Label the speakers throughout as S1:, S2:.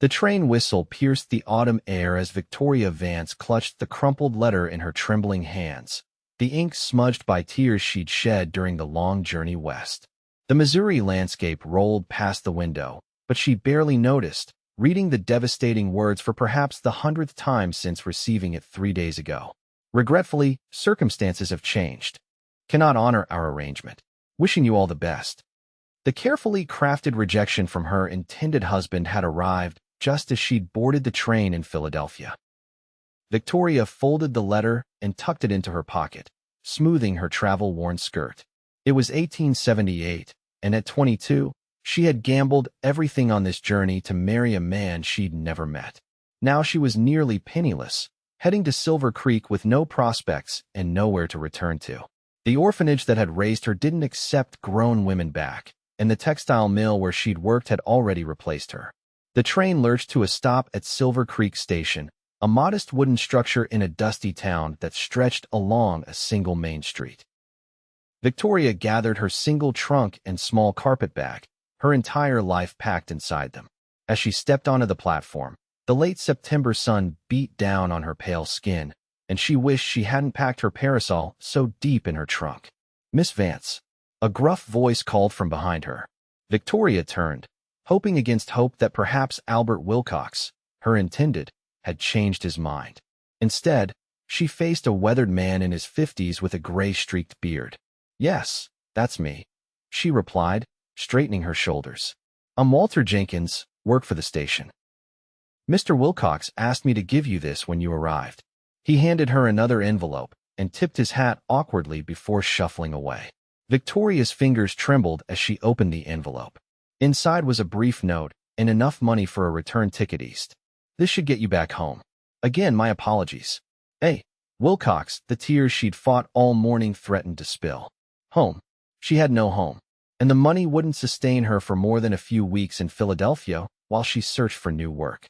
S1: The train whistle pierced the autumn air as Victoria Vance clutched the crumpled letter in her trembling hands, the ink smudged by tears she'd shed during the long journey west. The Missouri landscape rolled past the window, but she barely noticed, reading the devastating words for perhaps the 100th time since receiving it 3 days ago. Regretfully, circumstances have changed. Cannot honor our arrangement. Wishing you all the best. The carefully crafted rejection from her intended husband had arrived just as she'd boarded the train in Philadelphia. Victoria folded the letter and tucked it into her pocket, smoothing her travel-worn skirt. It was 1878, and at 22, she had gambled everything on this journey to marry a man she'd never met. Now she was nearly penniless, heading to Silver Creek with no prospects and nowhere to return to. The orphanage that had raised her didn't accept grown women back, and the textile mill where she'd worked had already replaced her. The train lurched to a stop at Silver Creek Station, a modest wooden structure in a dusty town that stretched along a single main street. Victoria gathered her single trunk and small carpet bag, her entire life packed inside them. As she stepped onto the platform, the late September sun beat down on her pale skin, and she wished she hadn't packed her parasol so deep in her trunk. "Miss Vance," a gruff voice called from behind her. Victoria turned, hoping against hope that perhaps Albert Wilcox, her intended, had changed his mind. Instead, she faced a weathered man in his 50s with a gray-streaked beard. "Yes, that's me," she replied, straightening her shoulders. "I'm Walter Jenkins, work for the station. Mr. Wilcox asked me to give you this when you arrived." He handed her another envelope and tipped his hat awkwardly before shuffling away. Victoria's fingers trembled as she opened the envelope. Inside was a brief note and enough money for a return ticket east. "This should get you back home. Again, my apologies." "Hey, Wilcox," the tears she'd fought all morning threatened to spill. Home. She had no home, and the money wouldn't sustain her for more than a few weeks in Philadelphia while she searched for new work.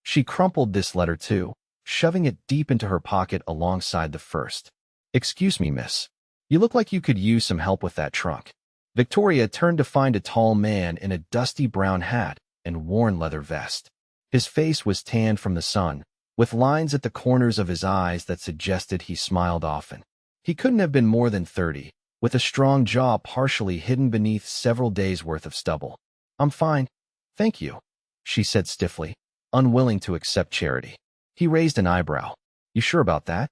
S1: She crumpled this letter too, shoving it deep into her pocket alongside the first. "Excuse me, miss. You look like you could use some help with that trunk." Victoria turned to find a tall man in a dusty brown hat and worn leather vest. His face was tanned from the sun, with lines at the corners of his eyes that suggested he smiled often. He couldn't have been more than 30, with a strong jaw partially hidden beneath several days' worth of stubble. "I'm fine, thank you," she said stiffly, unwilling to accept charity. He raised an eyebrow. "You sure about that?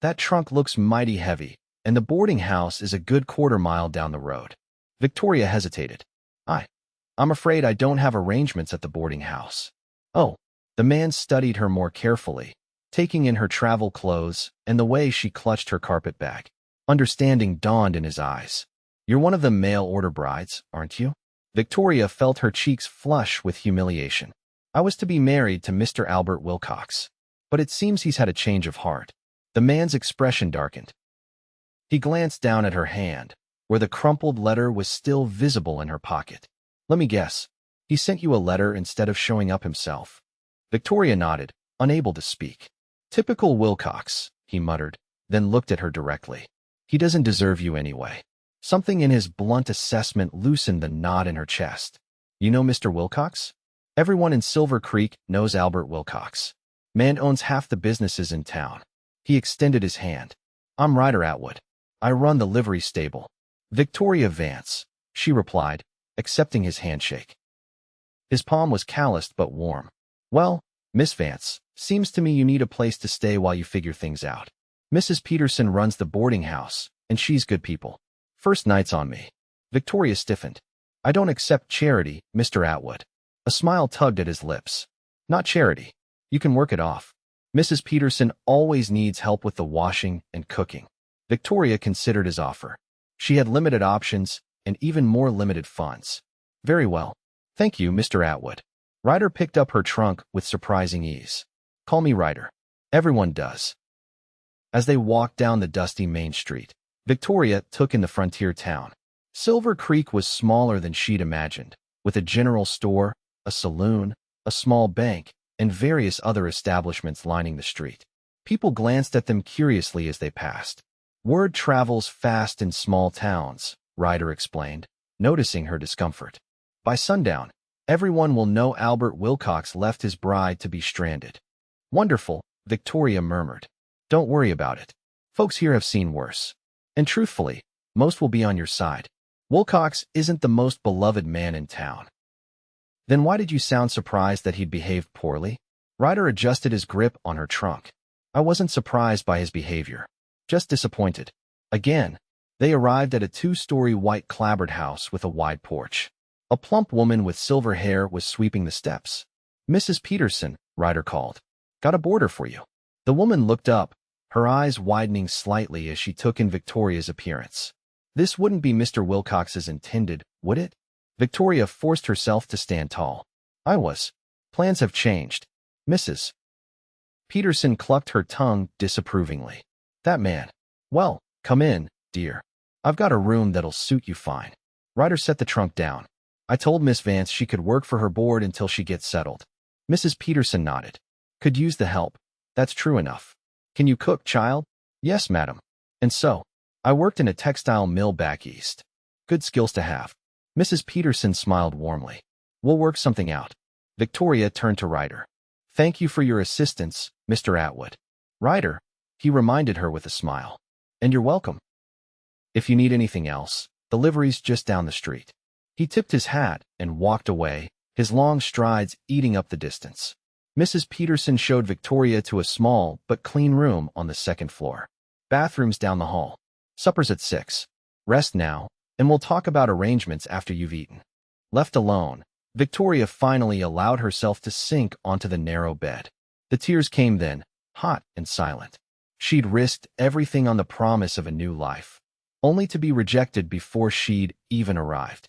S1: That trunk looks mighty heavy, and the boarding house is a good quarter-mile down the road." Victoria hesitated. I'm afraid I don't have arrangements at the boarding house." "Oh." The man studied her more carefully, taking in her travel clothes and the way she clutched her carpet bag. Understanding dawned in his eyes. "You're one of the mail-order brides, aren't you?" Victoria felt her cheeks flush with humiliation. "I was to be married to Mr. Albert Wilcox, but it seems he's had a change of heart." The man's expression darkened. He glanced down at her hand, where the crumpled letter was still visible in her pocket. "Let me guess. He sent you a letter instead of showing up himself." Victoria nodded, unable to speak. "Typical Wilcox," he muttered, then looked at her directly. "He doesn't deserve you anyway." Something in his blunt assessment loosened the knot in her chest. "You know Mr. Wilcox?" "Everyone in Silver Creek knows Albert Wilcox. Man owns half the businesses in town." He extended his hand. "I'm Ryder Atwood. I run the livery stable." "Victoria Vance," she replied, accepting his handshake. His palm was calloused but warm. "Well, Miss Vance, seems to me you need a place to stay while you figure things out. Mrs. Peterson runs the boarding house, and she's good people. First night's on me." Victoria stiffened. "I don't accept charity, Mr. Atwood." A smile tugged at his lips. "Not charity. You can work it off. Mrs. Peterson always needs help with the washing and cooking." Victoria considered his offer. She had limited options and even more limited funds. "Very well. Thank you, Mr. Atwood." Ryder picked up her trunk with surprising ease. "Call me Ryder. Everyone does." As they walked down the dusty main street, Victoria took in the frontier town. Silver Creek was smaller than she'd imagined, with a general store, a saloon, a small bank, and various other establishments lining the street. People glanced at them curiously as they passed. "Word travels fast in small towns," Ryder explained, noticing her discomfort. By sundown, Everyone will know Albert Wilcox left his bride to be stranded. Wonderful, Victoria murmured. Don't worry about it. Folks here have seen worse. And truthfully, most will be on your side. Wilcox isn't the most beloved man in town. Then why did you sound surprised that he'd behaved poorly? Ryder adjusted his grip on her trunk. I wasn't surprised by his behavior. Just disappointed. Again, they arrived at a 2-story white clapboard house with a wide porch. A plump woman with silver hair was sweeping the steps. Mrs. Peterson, Ryder called. Got a boarder for you. The woman looked up, her eyes widening slightly as she took in Victoria's appearance. This wouldn't be Mr. Wilcox's intended, would it? Victoria forced herself to stand tall. I was. Plans have changed. Mrs. Peterson clucked her tongue disapprovingly. That man. Well, come in, dear. I've got a room that'll suit you fine. Ryder set the trunk down. I told Miss Vance she could work for her board until she gets settled. Mrs. Peterson nodded. Could use the help. That's true enough. Can you cook, child? Yes, madam. And so, I worked in a textile mill back east. Good skills to have. Mrs. Peterson smiled warmly. We'll work something out. Victoria turned to Ryder. Thank you for your assistance, Mr. Atwood. Ryder, he reminded her with a smile. And you're welcome. If you need anything else, the livery's just down the street. He tipped his hat and walked away, his long strides eating up the distance. Mrs. Peterson showed Victoria to a small but clean room on the second floor. Bathrooms down the hall. Supper's at 6. Rest now, and we'll talk about arrangements after you've eaten. Left alone, Victoria finally allowed herself to sink onto the narrow bed. The tears came then, hot and silent. She'd risked everything on the promise of a new life, only to be rejected before she'd even arrived.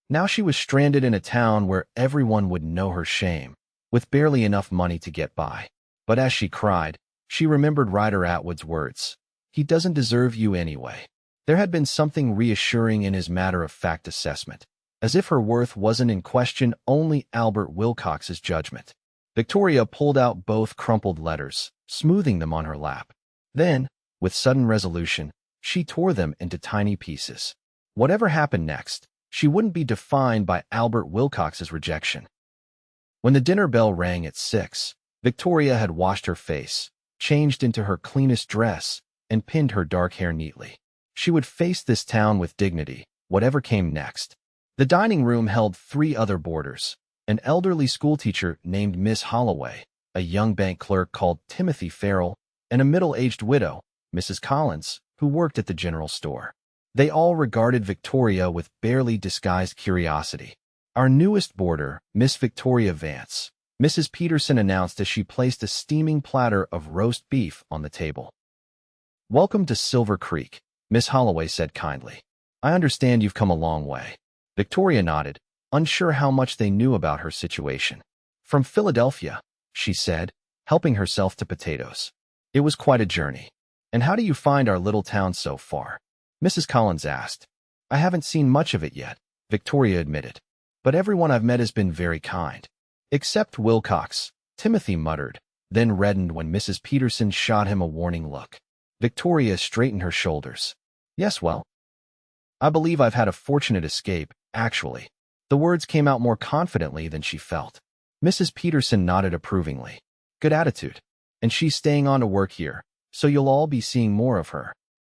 S1: Now she was stranded in a town where everyone would know her shame, with barely enough money to get by. But as she cried, she remembered Ryder Atwood's words. He doesn't deserve you anyway. There had been something reassuring in his matter-of-fact assessment, as if her worth wasn't in question, only Albert Wilcox's judgment. Victoria pulled out both crumpled letters, smoothing them on her lap. Then, with sudden resolution, she tore them into tiny pieces. Whatever happened next, she wouldn't be defined by Albert Wilcox's rejection. When the dinner bell rang at 6, Victoria had washed her face, changed into her cleanest dress, and pinned her dark hair neatly. She would face this town with dignity, whatever came next. The dining room held 3 other boarders, an elderly schoolteacher named Miss Holloway, a young bank clerk called Timothy Farrell, and a middle-aged widow, Mrs. Collins, who worked at the general store. They all regarded Victoria with barely disguised curiosity. Our newest boarder, Miss Victoria Vance, Mrs. Peterson announced as she placed a steaming platter of roast beef on the table. Welcome to Silver Creek, Miss Holloway said kindly. I understand you've come a long way. Victoria nodded, unsure how much they knew about her situation. From Philadelphia, she said, helping herself to potatoes. It was quite a journey. And how do you find our little town so far? Mrs. Collins asked. I haven't seen much of it yet, Victoria admitted. But everyone I've met has been very kind. Except Wilcox, Timothy muttered, then reddened when Mrs. Peterson shot him a warning look. Victoria straightened her shoulders. Yes, well, I believe I've had a fortunate escape, actually. The words came out more confidently than she felt. Mrs. Peterson nodded approvingly. Good attitude. And she's staying on to work here, so you'll all be seeing more of her.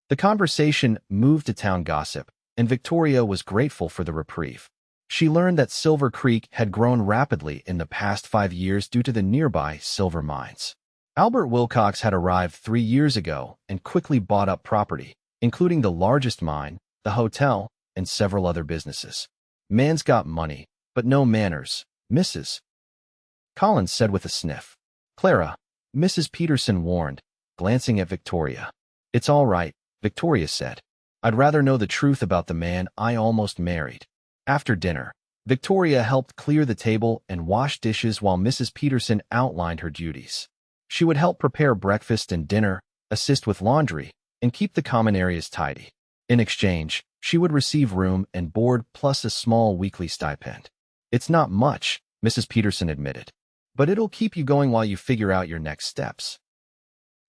S1: The conversation moved to town gossip, and Victoria was grateful for the reprieve. She learned that Silver Creek had grown rapidly in the past 5 years due to the nearby silver mines. Albert Wilcox had arrived 3 years ago and quickly bought up property, including the largest mine, the hotel, and several other businesses. Man's got money, but no manners, Mrs. Collins said with a sniff. Clara, Mrs. Peterson warned, glancing at Victoria. It's all right, Victoria said. I'd rather know the truth about the man I almost married. After dinner, Victoria helped clear the table and wash dishes while Mrs. Peterson outlined her duties. She would help prepare breakfast and dinner, assist with laundry, and keep the common areas tidy. In exchange, she would receive room and board plus a small weekly stipend. It's not much, Mrs. Peterson admitted, but it'll keep you going while you figure out your next steps.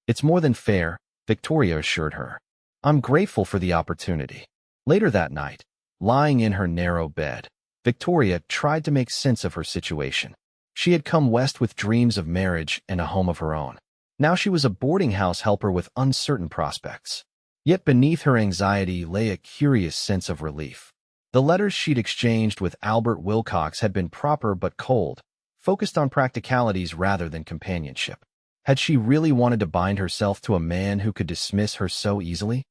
S1: It's more than fair, Victoria assured her. I'm grateful for the opportunity. Later that night, lying in her narrow bed, Victoria tried to make sense of her situation. She had come west with dreams of marriage and a home of her own. Now she was a boarding house helper with uncertain prospects. Yet beneath her anxiety lay a curious sense of relief. The letters she'd exchanged with Albert Wilcox had been proper but cold, focused on practicalities rather than companionship. Had she really wanted to bind herself to a man who could dismiss her so easily?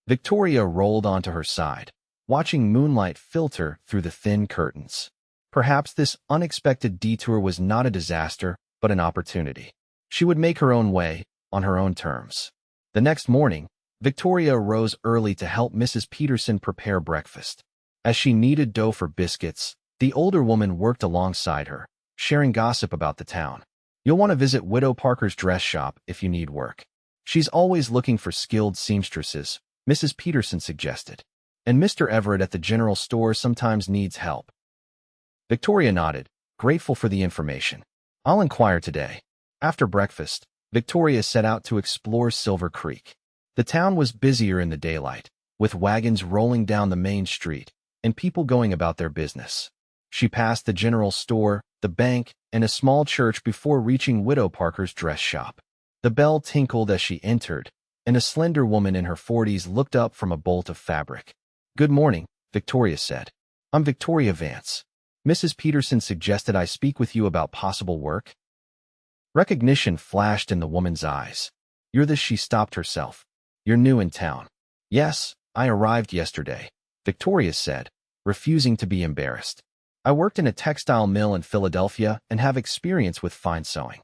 S1: Victoria rolled onto her side, watching moonlight filter through the thin curtains. Perhaps this unexpected detour was not a disaster, but an opportunity. She would make her own way, on her own terms. The next morning, Victoria rose early to help Mrs. Peterson prepare breakfast. As she kneaded dough for biscuits, the older woman worked alongside her, sharing gossip about the town. You'll want to visit Widow Parker's dress shop if you need work. She's always looking for skilled seamstresses, Mrs. Peterson suggested. And Mr. Everett at the general store sometimes needs help. Victoria nodded, grateful for the information. I'll inquire today. After breakfast, Victoria set out to explore Silver Creek. The town was busier in the daylight, with wagons rolling down the main street and people going about their business. She passed the general store, the bank, and a small church before reaching Widow Parker's dress shop. The bell tinkled as she entered, and a slender woman in her 40s looked up from a bolt of fabric. Good morning, Victoria said. I'm Victoria Vance. Mrs. Peterson suggested I speak with you about possible work. Recognition flashed in the woman's eyes. You're the She stopped herself. You're new in town. Yes, I arrived yesterday, Victoria said, refusing to be embarrassed. I worked in a textile mill in Philadelphia and have experience with fine sewing.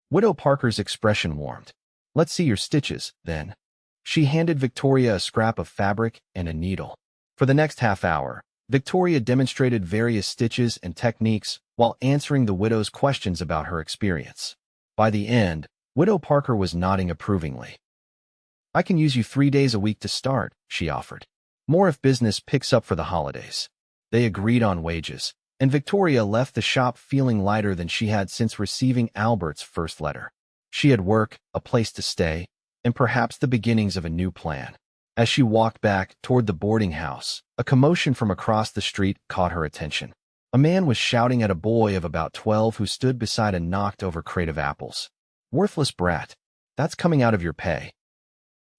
S1: Widow Parker's expression warmed. Let's see your stitches, then. She handed Victoria a scrap of fabric and a needle. For the next half hour, Victoria demonstrated various stitches and techniques while answering the widow's questions about her experience. By the end, Widow Parker was nodding approvingly. I can use you 3 days a week to start, she offered. More if business picks up for the holidays. They agreed on wages, and Victoria left the shop feeling lighter than she had since receiving Albert's first letter. She had work, a place to stay, and perhaps the beginnings of a new plan. As she walked back toward the boarding house, a commotion from across the street caught her attention. A man was shouting at a boy of about 12 who stood beside a knocked-over crate of apples. Worthless brat. That's coming out of your pay.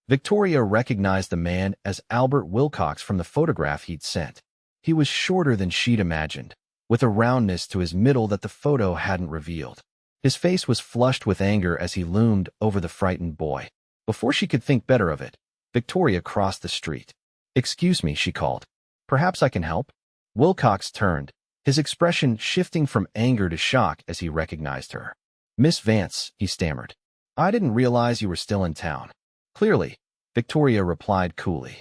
S1: Victoria recognized the man as Albert Wilcox from the photograph he'd sent. He was shorter than she'd imagined, with a roundness to his middle that the photo hadn't revealed. His face was flushed with anger as he loomed over the frightened boy. Before she could think better of it, Victoria crossed the street. Excuse me, she called. Perhaps I can help? Wilcox turned, his expression shifting from anger to shock as he recognized her. Miss Vance, he stammered. I didn't realize you were still in town. Clearly, Victoria replied coolly.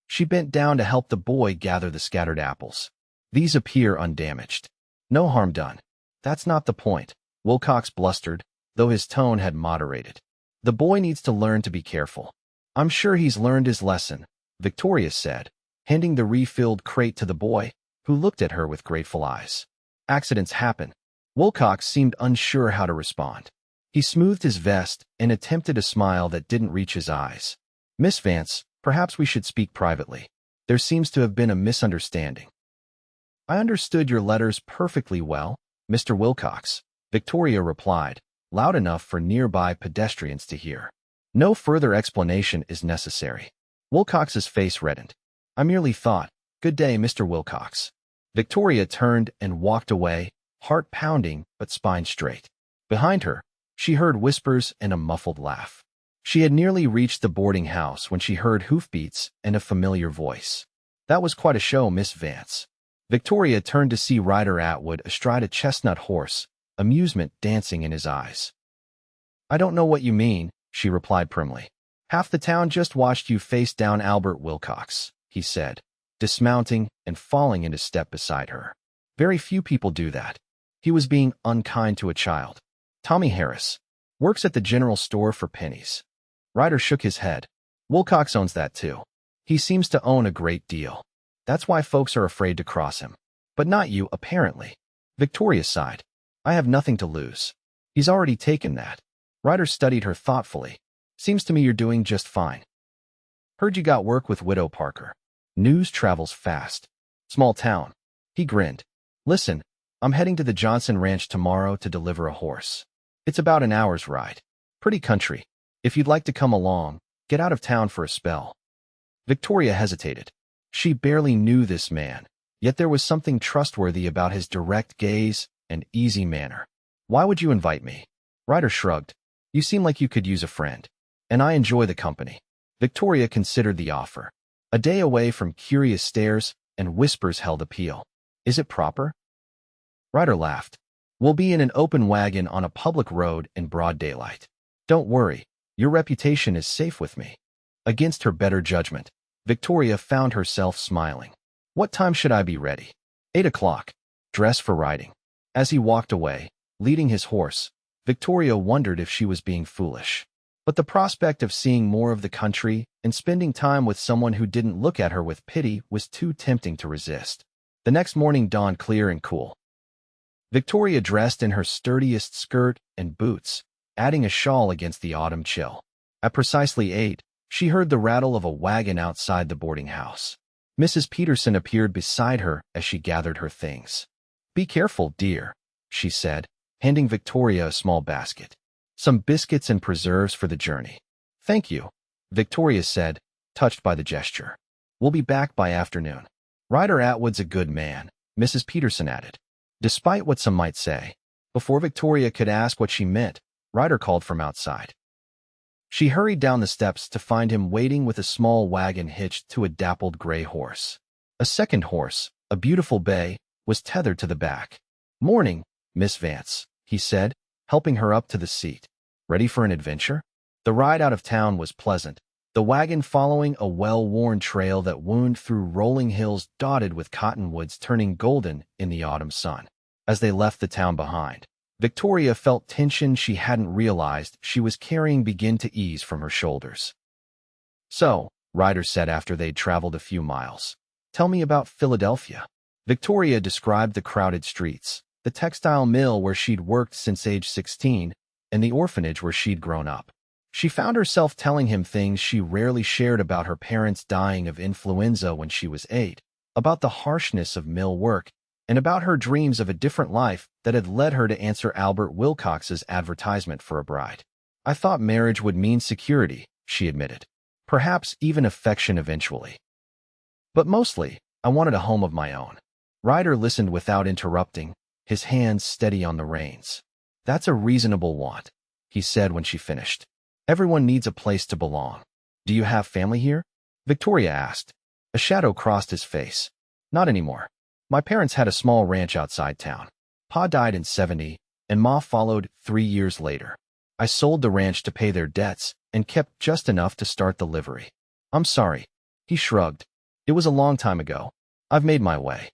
S1: She bent down to help the boy gather the scattered apples. These appear undamaged. No harm done. That's not the point, Wilcox blustered, though his tone had moderated. The boy needs to learn to be careful. I'm sure he's learned his lesson, Victoria said, handing the refilled crate to the boy, who looked at her with grateful eyes. Accidents happen. Wilcox seemed unsure how to respond. He smoothed his vest and attempted a smile that didn't reach his eyes. Miss Vance, perhaps we should speak privately. There seems to have been a misunderstanding. I understood your letters perfectly well, Mr. Wilcox, Victoria replied, loud enough for nearby pedestrians to hear. No further explanation is necessary. Wilcox's face reddened. I merely thought, good day, Mr. Wilcox. Victoria turned and walked away, heart pounding but spine straight. Behind her, she heard whispers and a muffled laugh. She had nearly reached the boarding house when she heard hoofbeats and a familiar voice. That was quite a show, Miss Vance. Victoria turned to see Ryder Atwood astride a chestnut horse, amusement dancing in his eyes. I don't know what you mean, she replied primly. Half the town just watched you face down Albert Wilcox, he said, dismounting and falling into step beside her. Very few people do that. He was being unkind to a child. Tommy Harris. Works at the general store for pennies. Ryder shook his head. Wilcox owns that too. He seems to own a great deal. That's why folks are afraid to cross him. But not you, apparently. Victoria sighed. I have nothing to lose. He's already taken that. Ryder studied her thoughtfully. Seems to me you're doing just fine. Heard you got work with Widow Parker. News travels fast. Small town. He grinned. Listen, I'm heading to the Johnson Ranch tomorrow to deliver a horse. It's about an hour's ride. Pretty country. If you'd like to come along, get out of town for a spell. Victoria hesitated. She barely knew this man, yet there was something trustworthy about his direct gaze and easy manner. Why would you invite me? Ryder shrugged. You seem like you could use a friend, and I enjoy the company. Victoria considered the offer. A day away from curious stares and whispers held appeal. Is it proper? Ryder laughed. We'll be in an open wagon on a public road in broad daylight. Don't worry, your reputation is safe with me. Against her better judgment, Victoria found herself smiling. What time should I be ready? 8 o'clock. Dress for riding. As he walked away, leading his horse, Victoria wondered if she was being foolish. But the prospect of seeing more of the country and spending time with someone who didn't look at her with pity was too tempting to resist. The next morning dawned clear and cool. Victoria dressed in her sturdiest skirt and boots, adding a shawl against the autumn chill. At precisely 8, she heard the rattle of a wagon outside the boarding house. Mrs. Peterson appeared beside her as she gathered her things. Be careful, dear, she said, handing Victoria a small basket. Some biscuits and preserves for the journey. Thank you, Victoria said, touched by the gesture. We'll be back by afternoon. Ryder Atwood's a good man, Mrs. Peterson added. Despite what some might say, before Victoria could ask what she meant, Ryder called from outside. She hurried down the steps to find him waiting with a small wagon hitched to a dappled gray horse. A second horse, a beautiful bay, was tethered to the back. Morning, Miss Vance, he said, helping her up to the seat. Ready for an adventure? The ride out of town was pleasant, the wagon following a well-worn trail that wound through rolling hills dotted with cottonwoods turning golden in the autumn sun. As they left the town behind, Victoria felt tension she hadn't realized she was carrying begin to ease from her shoulders. So, Ryder said after they'd traveled a few miles, tell me about Philadelphia. Victoria described the crowded streets, the textile mill where she'd worked since age 16, and the orphanage where she'd grown up. She found herself telling him things she rarely shared about her parents dying of influenza when she was 8, about the harshness of mill work, and about her dreams of a different life that had led her to answer Albert Wilcox's advertisement for a bride. I thought marriage would mean security, she admitted. Perhaps even affection eventually. But mostly, I wanted a home of my own. Ryder listened without interrupting, his hands steady on the reins. That's a reasonable want, he said when she finished. Everyone needs a place to belong. Do you have family here? Victoria asked. A shadow crossed his face. Not anymore. My parents had a small ranch outside town. Pa died in '70, and Ma followed 3 years later. I sold the ranch to pay their debts and kept just enough to start the livery. I'm sorry. He shrugged. It was a long time ago. I've made my way.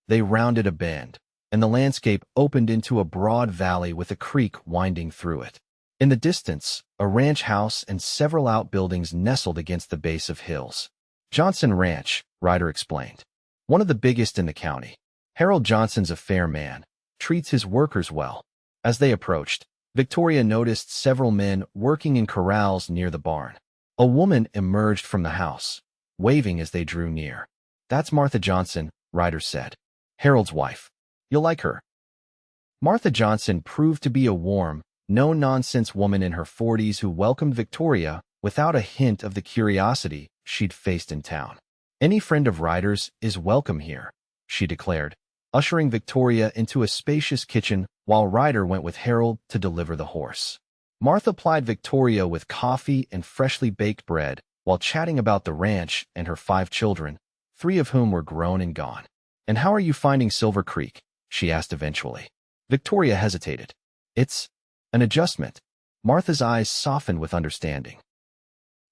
S1: They rounded a bend, and the landscape opened into a broad valley with a creek winding through it. In the distance, a ranch house and several outbuildings nestled against the base of hills. Johnson Ranch, Ryder explained. One of the biggest in the county. Harold Johnson's a fair man, treats his workers well. As they approached, Victoria noticed several men working in corrals near the barn. A woman emerged from the house, waving as they drew near. That's Martha Johnson, Ryder said. Harold's wife. You'll like her. Martha Johnson proved to be a warm, no-nonsense woman in her 40s who welcomed Victoria without a hint of the curiosity she'd faced in town. Any friend of Ryder's is welcome here, she declared, ushering Victoria into a spacious kitchen while Ryder went with Harold to deliver the horse. Martha plied Victoria with coffee and freshly baked bread while chatting about the ranch and her 5 children, 3 of whom were grown and gone. And how are you finding Silver Creek? She asked eventually. Victoria hesitated. It's an adjustment. Martha's eyes softened with understanding.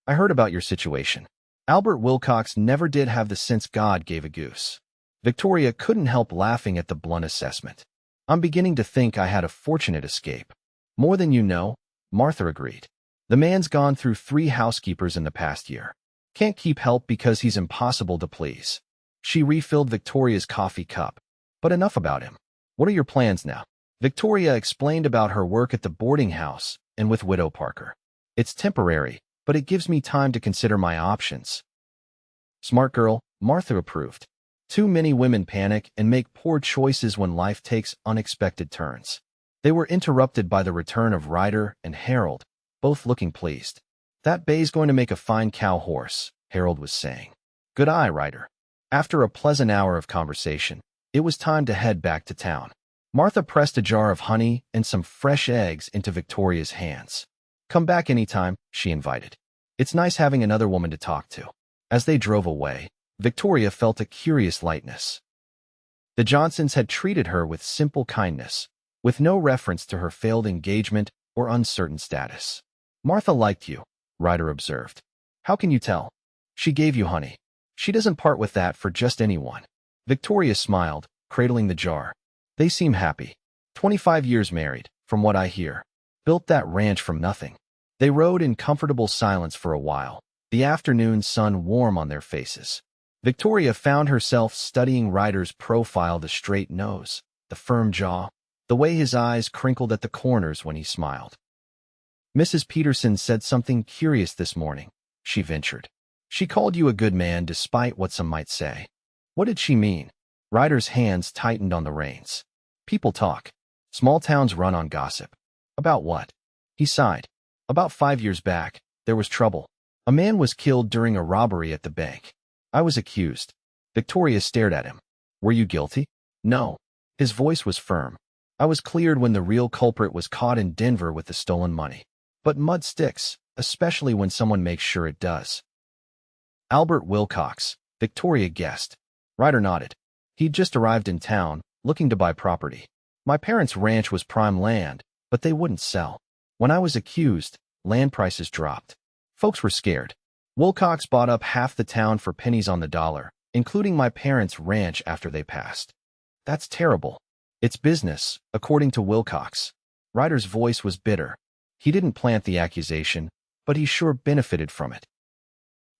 S1: I heard about your situation. Albert Wilcox never did have the sense God gave a goose. Victoria couldn't help laughing at the blunt assessment. I'm beginning to think I had a fortunate escape. More than you know, Martha agreed. The man's gone through 3 housekeepers in the past year. Can't keep help because he's impossible to please. She refilled Victoria's coffee cup. But enough about him. What are your plans now? Victoria explained about her work at the boarding house and with Widow Parker. It's temporary, but it gives me time to consider my options. Smart girl, Martha approved. Too many women panic and make poor choices when life takes unexpected turns. They were interrupted by the return of Ryder and Harold, both looking pleased. "That bay's going to make a fine cow horse," Harold was saying. "Good eye, Ryder." After a pleasant hour of conversation, it was time to head back to town. Martha pressed a jar of honey and some fresh eggs into Victoria's hands. "Come back anytime," she invited. "It's nice having another woman to talk to." As they drove away, Victoria felt a curious lightness. The Johnsons had treated her with simple kindness, with no reference to her failed engagement or uncertain status. "Martha liked you," Ryder observed. "How can you tell?" "She gave you honey. She doesn't part with that for just anyone." Victoria smiled, cradling the jar. "They seem happy. 25 years married, from what I hear. Built that ranch from nothing." They rode in comfortable silence for a while, the afternoon sun warm on their faces. Victoria found herself studying Ryder's profile: the straight nose, the firm jaw, the way his eyes crinkled at the corners when he smiled. "Mrs. Peterson said something curious this morning," she ventured. "She called you a good man despite what some might say." "What did she mean?" Ryder's hands tightened on the reins. "People talk. Small towns run on gossip." "About what?" He sighed. "About 5 years back, there was trouble. A man was killed during a robbery at the bank. I was accused." Victoria stared at him. "Were you guilty?" "No." His voice was firm. "I was cleared when the real culprit was caught in Denver with the stolen money. But mud sticks, especially when someone makes sure it does." "Albert Wilcox," Victoria guessed. Ryder nodded. He'd just arrived in town, looking to buy property. "My parents' ranch was prime land, but they wouldn't sell. When I was accused, land prices dropped. Folks were scared. Wilcox bought up half the town for pennies on the dollar, including my parents' ranch after they passed." "That's terrible." "It's business, according to Wilcox." Ryder's voice was bitter. He didn't plant the accusation, but he sure benefited from it.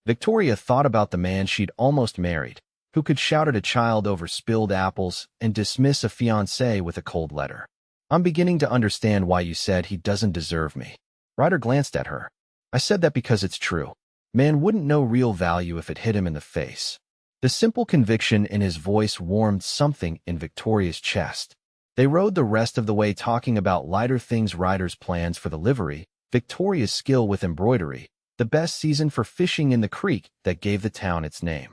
S1: Victoria thought about the man she'd almost married, who could shout at a child over spilled apples and dismiss a fiancé with a cold letter. "I'm beginning to understand why you said he doesn't deserve me." Ryder glanced at her. "I said that because it's true. Man wouldn't know real value if it hit him in the face." The simple conviction in his voice warmed something in Victoria's chest. They rode the rest of the way talking about lighter things: Ryder's plans for the livery, Victoria's skill with embroidery, the best season for fishing in the creek that gave the town its name.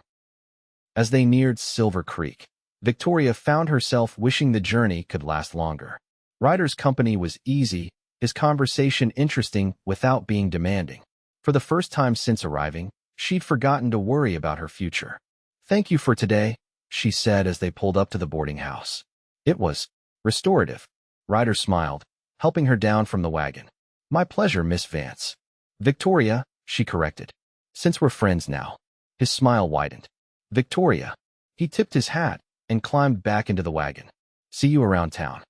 S1: As they neared Silver Creek, Victoria found herself wishing the journey could last longer. Ryder's company was easy, his conversation interesting without being demanding. For the first time since arriving, she'd forgotten to worry about her future. "Thank you for today," she said as they pulled up to the boarding house. "It was restorative." Ryder smiled, helping her down from the wagon. "My pleasure, Miss Vance." "Victoria," she corrected. "Since we're friends now." His smile widened. "Victoria." He tipped his hat and climbed back into the wagon. "See you around town."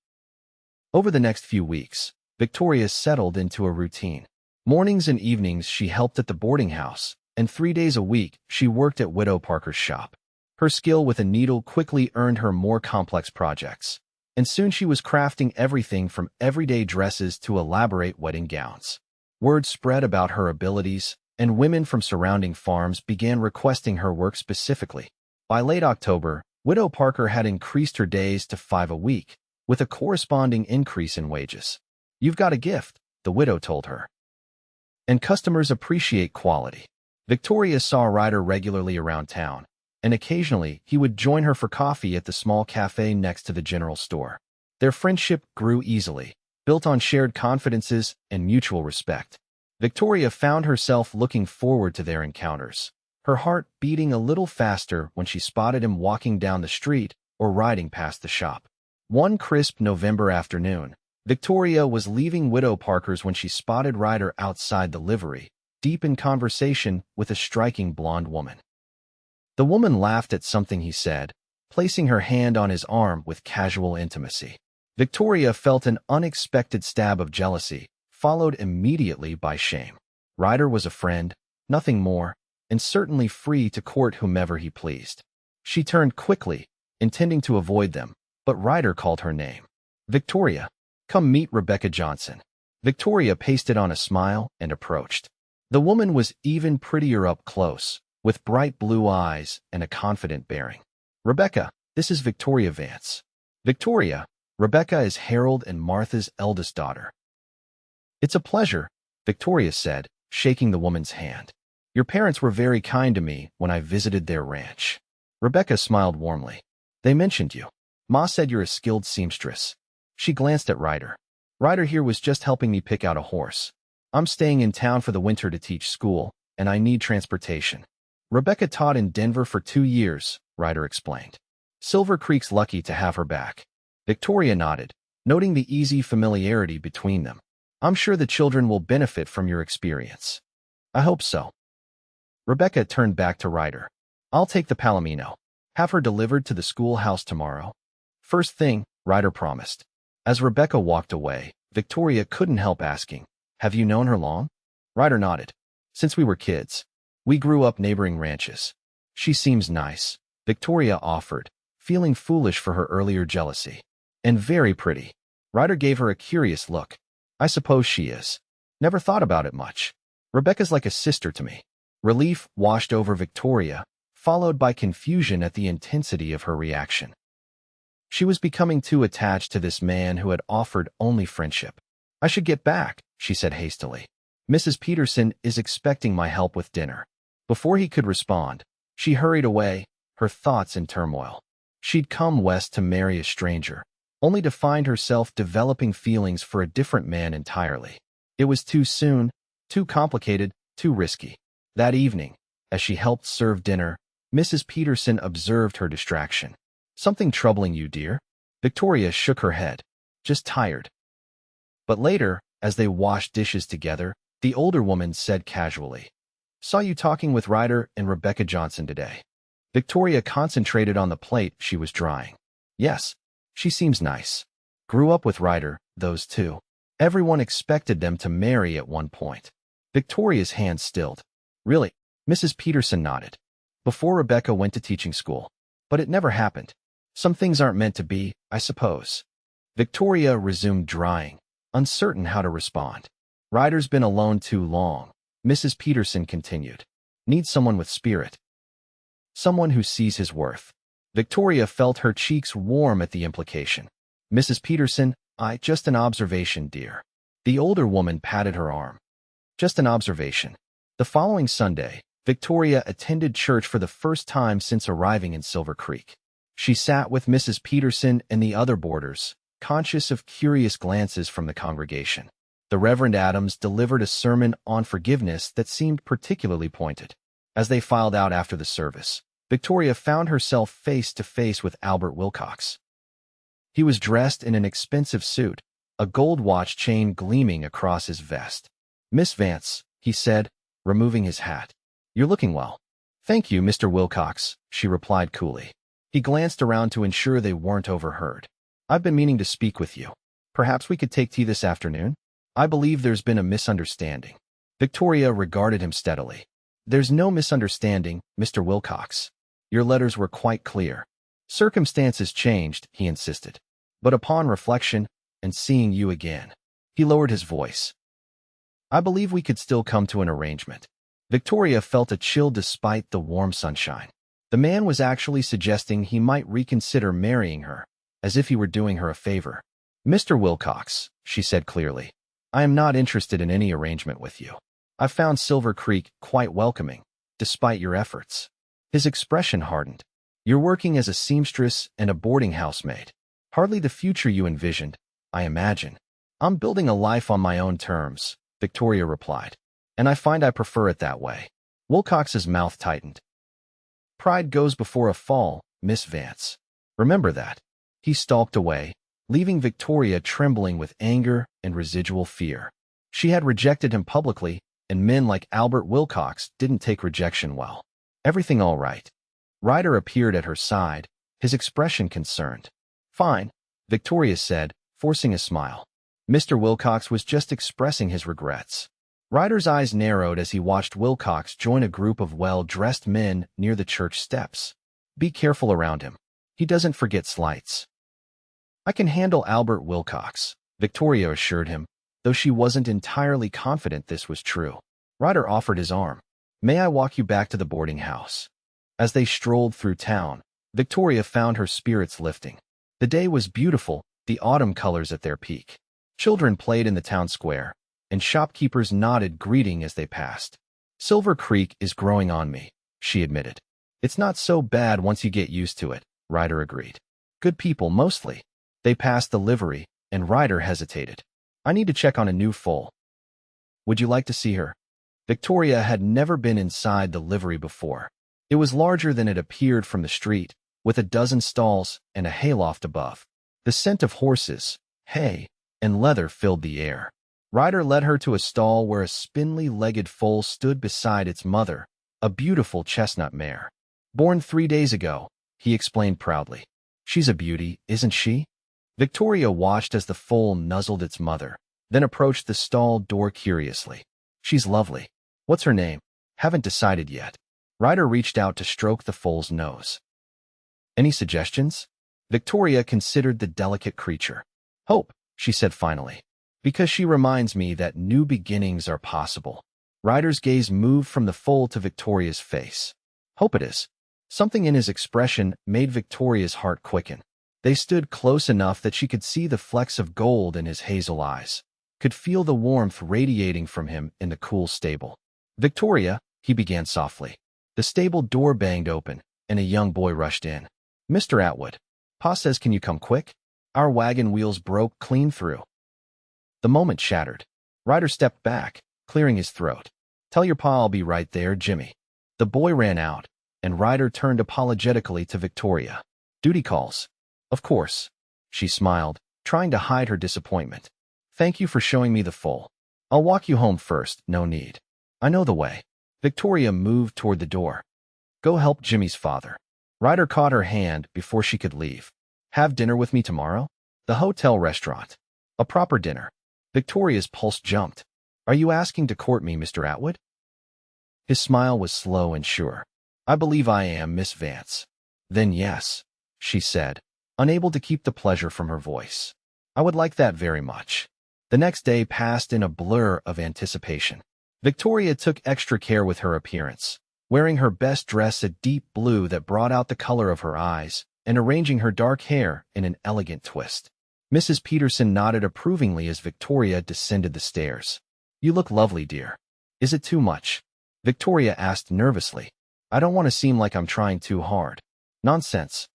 S1: Over the next few weeks, Victoria settled into a routine. Mornings and evenings she helped at the boarding house, and 3 days a week she worked at Widow Parker's shop. Her skill with a needle quickly earned her more complex projects, and soon she was crafting everything from everyday dresses to elaborate wedding gowns. Word spread about her abilities, and women from surrounding farms began requesting her work specifically. By late October, Widow Parker had increased her days to 5 a week, with a corresponding increase in wages. "You've got a gift," the widow told her. "And customers appreciate quality." Victoria saw Ryder regularly around town, and occasionally he would join her for coffee at the small cafe next to the general store. Their friendship grew easily, built on shared confidences and mutual respect. Victoria found herself looking forward to their encounters, her heart beating a little faster when she spotted him walking down the street or riding past the shop. One crisp November afternoon, Victoria was leaving Widow Parker's when she spotted Ryder outside the livery, deep in conversation with a striking blonde woman. The woman laughed at something he said, placing her hand on his arm with casual intimacy. Victoria felt an unexpected stab of jealousy, followed immediately by shame. Ryder was a friend, nothing more, and certainly free to court whomever he pleased. She turned quickly, intending to avoid them, but Ryder called her name. "Victoria, come meet Rebecca Johnson." Victoria pasted on a smile and approached. The woman was even prettier up close, with bright blue eyes and a confident bearing. Rebecca, this is Victoria Vance. Victoria, Rebecca is Harold and Martha's eldest daughter. It's a pleasure, Victoria said, shaking the woman's hand. Your parents were very kind to me when I visited their ranch. Rebecca smiled warmly. They mentioned you. Ma said you're a skilled seamstress. She glanced at Ryder. Ryder here was just helping me pick out a horse. I'm staying in town for the winter to teach school, and I need transportation. Rebecca taught in Denver for 2 years, Ryder explained. Silver Creek's lucky to have her back. Victoria nodded, noting the easy familiarity between them. I'm sure the children will benefit from your experience. I hope so. Rebecca turned back to Ryder. I'll take the Palomino. Have her delivered to the schoolhouse tomorrow. First thing, Ryder promised. As Rebecca walked away, Victoria couldn't help asking, have you known her long? Ryder nodded. Since we were kids. We grew up neighboring ranches. She seems nice, Victoria offered, feeling foolish for her earlier jealousy. And very pretty. Ryder gave her a curious look. I suppose she is. Never thought about it much. Rebecca's like a sister to me. Relief washed over Victoria, followed by confusion at the intensity of her reaction. She was becoming too attached to this man who had offered only friendship. I should get back, she said hastily. Mrs. Peterson is expecting my help with dinner. Before he could respond, she hurried away, her thoughts in turmoil. She'd come west to marry a stranger, only to find herself developing feelings for a different man entirely. It was too soon, too complicated, too risky. That evening, as she helped serve dinner, Mrs. Peterson observed her distraction. Something troubling you, dear? Victoria shook her head. Just tired. But later, as they washed dishes together, the older woman said casually, Saw you talking with Ryder and Rebecca Johnson today. Victoria concentrated on the plate she was drying. Yes, she seems nice. Grew up with Ryder, those two. Everyone expected them to marry at one point. Victoria's hand stilled. Really? Mrs. Peterson nodded. Before Rebecca went to teaching school. But it never happened. Some things aren't meant to be, I suppose. Victoria resumed drying, uncertain how to respond. Ryder's been alone too long, Mrs. Peterson continued. Needs someone with spirit. Someone who sees his worth. Victoria felt her cheeks warm at the implication. Mrs. Peterson, just an observation, dear. The older woman patted her arm. Just an observation. The following Sunday, Victoria attended church for the first time since arriving in Silver Creek. She sat with Mrs. Peterson and the other boarders, conscious of curious glances from the congregation. The Reverend Adams delivered a sermon on forgiveness that seemed particularly pointed. As they filed out after the service, Victoria found herself face to face with Albert Wilcox. He was dressed in an expensive suit, a gold watch chain gleaming across his vest. Miss Vance, he said, removing his hat. You're looking well. Thank you, Mr. Wilcox, she replied coolly. He glanced around to ensure they weren't overheard. I've been meaning to speak with you. Perhaps we could take tea this afternoon? I believe there's been a misunderstanding. Victoria regarded him steadily. There's no misunderstanding, Mr. Wilcox. Your letters were quite clear. Circumstances changed, he insisted. But upon reflection, and seeing you again, he lowered his voice. I believe we could still come to an arrangement. Victoria felt a chill despite the warm sunshine. The man was actually suggesting he might reconsider marrying her, as if he were doing her a favor. Mr. Wilcox, she said clearly, I am not interested in any arrangement with you. I've found Silver Creek quite welcoming, despite your efforts. His expression hardened. You're working as a seamstress and a boarding housemaid. Hardly the future you envisioned, I imagine. I'm building a life on my own terms, Victoria replied. And I find I prefer it that way. Wilcox's mouth tightened. Pride goes before a fall, Miss Vance. Remember that. He stalked away, leaving Victoria trembling with anger and residual fear. She had rejected him publicly, and men like Albert Wilcox didn't take rejection well. Everything all right? Ryder appeared at her side, his expression concerned. Fine, Victoria said, forcing a smile. Mr. Wilcox was just expressing his regrets. Ryder's eyes narrowed as he watched Wilcox join a group of well-dressed men near the church steps. Be careful around him. He doesn't forget slights. I can handle Albert Wilcox, Victoria assured him, though she wasn't entirely confident this was true. Ryder offered his arm. May I walk you back to the boarding house? As they strolled through town, Victoria found her spirits lifting. The day was beautiful, the autumn colors at their peak. Children played in the town square, and shopkeepers nodded greeting as they passed. Silver Creek is growing on me, she admitted. It's not so bad once you get used to it, Ryder agreed. Good people, mostly. They passed the livery, and Ryder hesitated. I need to check on a new foal. Would you like to see her? Victoria had never been inside the livery before. It was larger than it appeared from the street, with a dozen stalls and a hayloft above. The scent of horses, hay, and leather filled the air. Ryder led her to a stall where a spindly-legged foal stood beside its mother, a beautiful chestnut mare. Born 3 days ago, he explained proudly. She's a beauty, isn't she? Victoria watched as the foal nuzzled its mother, then approached the stall door curiously. She's lovely. What's her name? Haven't decided yet. Ryder reached out to stroke the foal's nose. Any suggestions? Victoria considered the delicate creature. Hope, she said finally, because she reminds me that new beginnings are possible. Ryder's gaze moved from the foal to Victoria's face. Hope it is. Something in his expression made Victoria's heart quicken. They stood close enough that she could see the flecks of gold in his hazel eyes, could feel the warmth radiating from him in the cool stable. Victoria, he began softly. The stable door banged open, and a young boy rushed in. Mr. Atwood. Pa says, can you come quick? Our wagon wheels broke clean through. The moment shattered. Ryder stepped back, clearing his throat. Tell your pa I'll be right there, Jimmy. The boy ran out, and Ryder turned apologetically to Victoria. Duty calls. Of course. She smiled, trying to hide her disappointment. Thank you for showing me the foal. I'll walk you home first, no need. I know the way. Victoria moved toward the door. Go help Jimmy's father. Ryder caught her hand before she could leave. Have dinner with me tomorrow? The hotel restaurant. A proper dinner. Victoria's pulse jumped. Are you asking to court me, Mr. Atwood? His smile was slow and sure. I believe I am, Miss Vance. Then yes, she said, unable to keep the pleasure from her voice. I would like that very much. The next day passed in a blur of anticipation. Victoria took extra care with her appearance, wearing her best dress, a deep blue that brought out the color of her eyes, and arranging her dark hair in an elegant twist. Mrs. Peterson nodded approvingly as Victoria descended the stairs. You look lovely, dear. Is it too much? Victoria asked nervously. I don't want to seem like I'm trying too hard. Nonsense.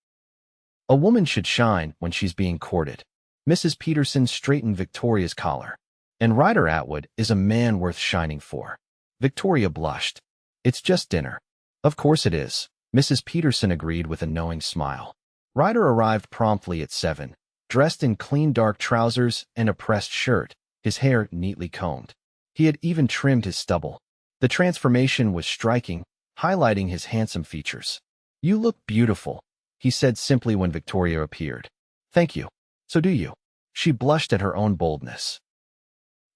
S1: A woman should shine when she's being courted. Mrs. Peterson straightened Victoria's collar. And Ryder Atwood is a man worth shining for. Victoria blushed. It's just dinner. Of course it is, Mrs. Peterson agreed with a knowing smile. Ryder arrived promptly at 7, dressed in clean dark trousers and a pressed shirt, his hair neatly combed. He had even trimmed his stubble. The transformation was striking, highlighting his handsome features. You look beautiful, he said simply when Victoria appeared. Thank you. So do you. She blushed at her own boldness.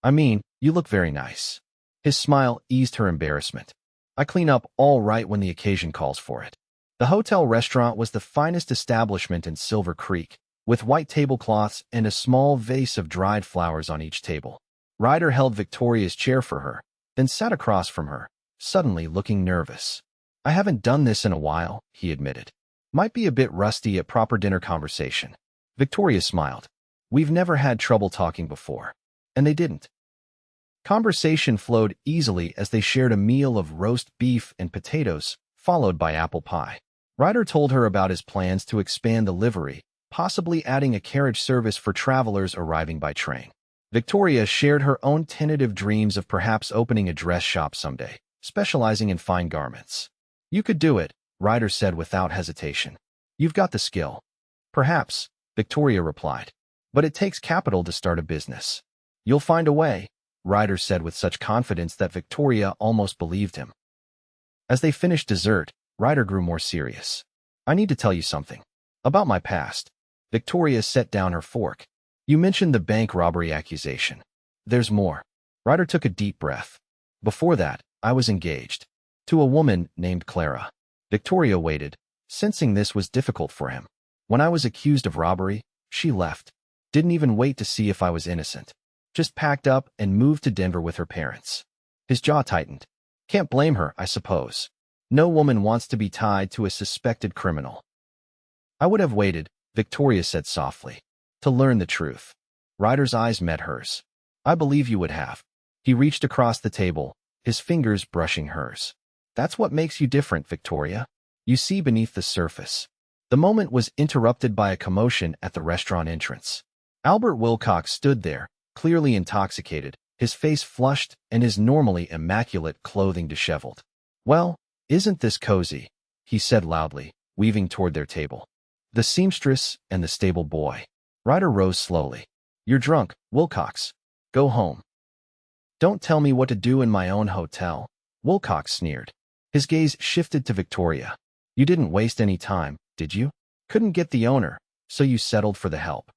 S1: I mean, you look very nice. His smile eased her embarrassment. I clean up all right when the occasion calls for it. The hotel restaurant was the finest establishment in Silver Creek, with white tablecloths and a small vase of dried flowers on each table. Ryder held Victoria's chair for her, then sat across from her, suddenly looking nervous. I haven't done this in a while, he admitted. Might be a bit rusty at proper dinner conversation. Victoria smiled. We've never had trouble talking before. And they didn't. Conversation flowed easily as they shared a meal of roast beef and potatoes, followed by apple pie. Ryder told her about his plans to expand the livery, possibly adding a carriage service for travelers arriving by train. Victoria shared her own tentative dreams of perhaps opening a dress shop someday, specializing in fine garments. You could do it, Ryder said without hesitation. You've got the skill. Perhaps, Victoria replied. But it takes capital to start a business. You'll find a way, Ryder said with such confidence that Victoria almost believed him. As they finished dessert, Ryder grew more serious. I need to tell you something. About my past. Victoria set down her fork. You mentioned the bank robbery accusation. There's more. Ryder took a deep breath. Before that, I was engaged. To a woman named Clara. Victoria waited, sensing this was difficult for him. When I was accused of robbery, she left. Didn't even wait to see if I was innocent. Just packed up and moved to Denver with her parents. His jaw tightened. Can't blame her, I suppose. No woman wants to be tied to a suspected criminal. I would have waited, Victoria said softly, to learn the truth. Ryder's eyes met hers. I believe you would have. He reached across the table, his fingers brushing hers. That's what makes you different, Victoria. You see beneath the surface. The moment was interrupted by a commotion at the restaurant entrance. Albert Wilcox stood there, clearly intoxicated, his face flushed and his normally immaculate clothing disheveled. Well, isn't this cozy? He said loudly, weaving toward their table. The seamstress and the stable boy. Ryder rose slowly. You're drunk, Wilcox. Go home. Don't tell me what to do in my own hotel. Wilcox sneered. His gaze shifted to Victoria. You didn't waste any time, did you? Couldn't get the owner, so you settled for the help.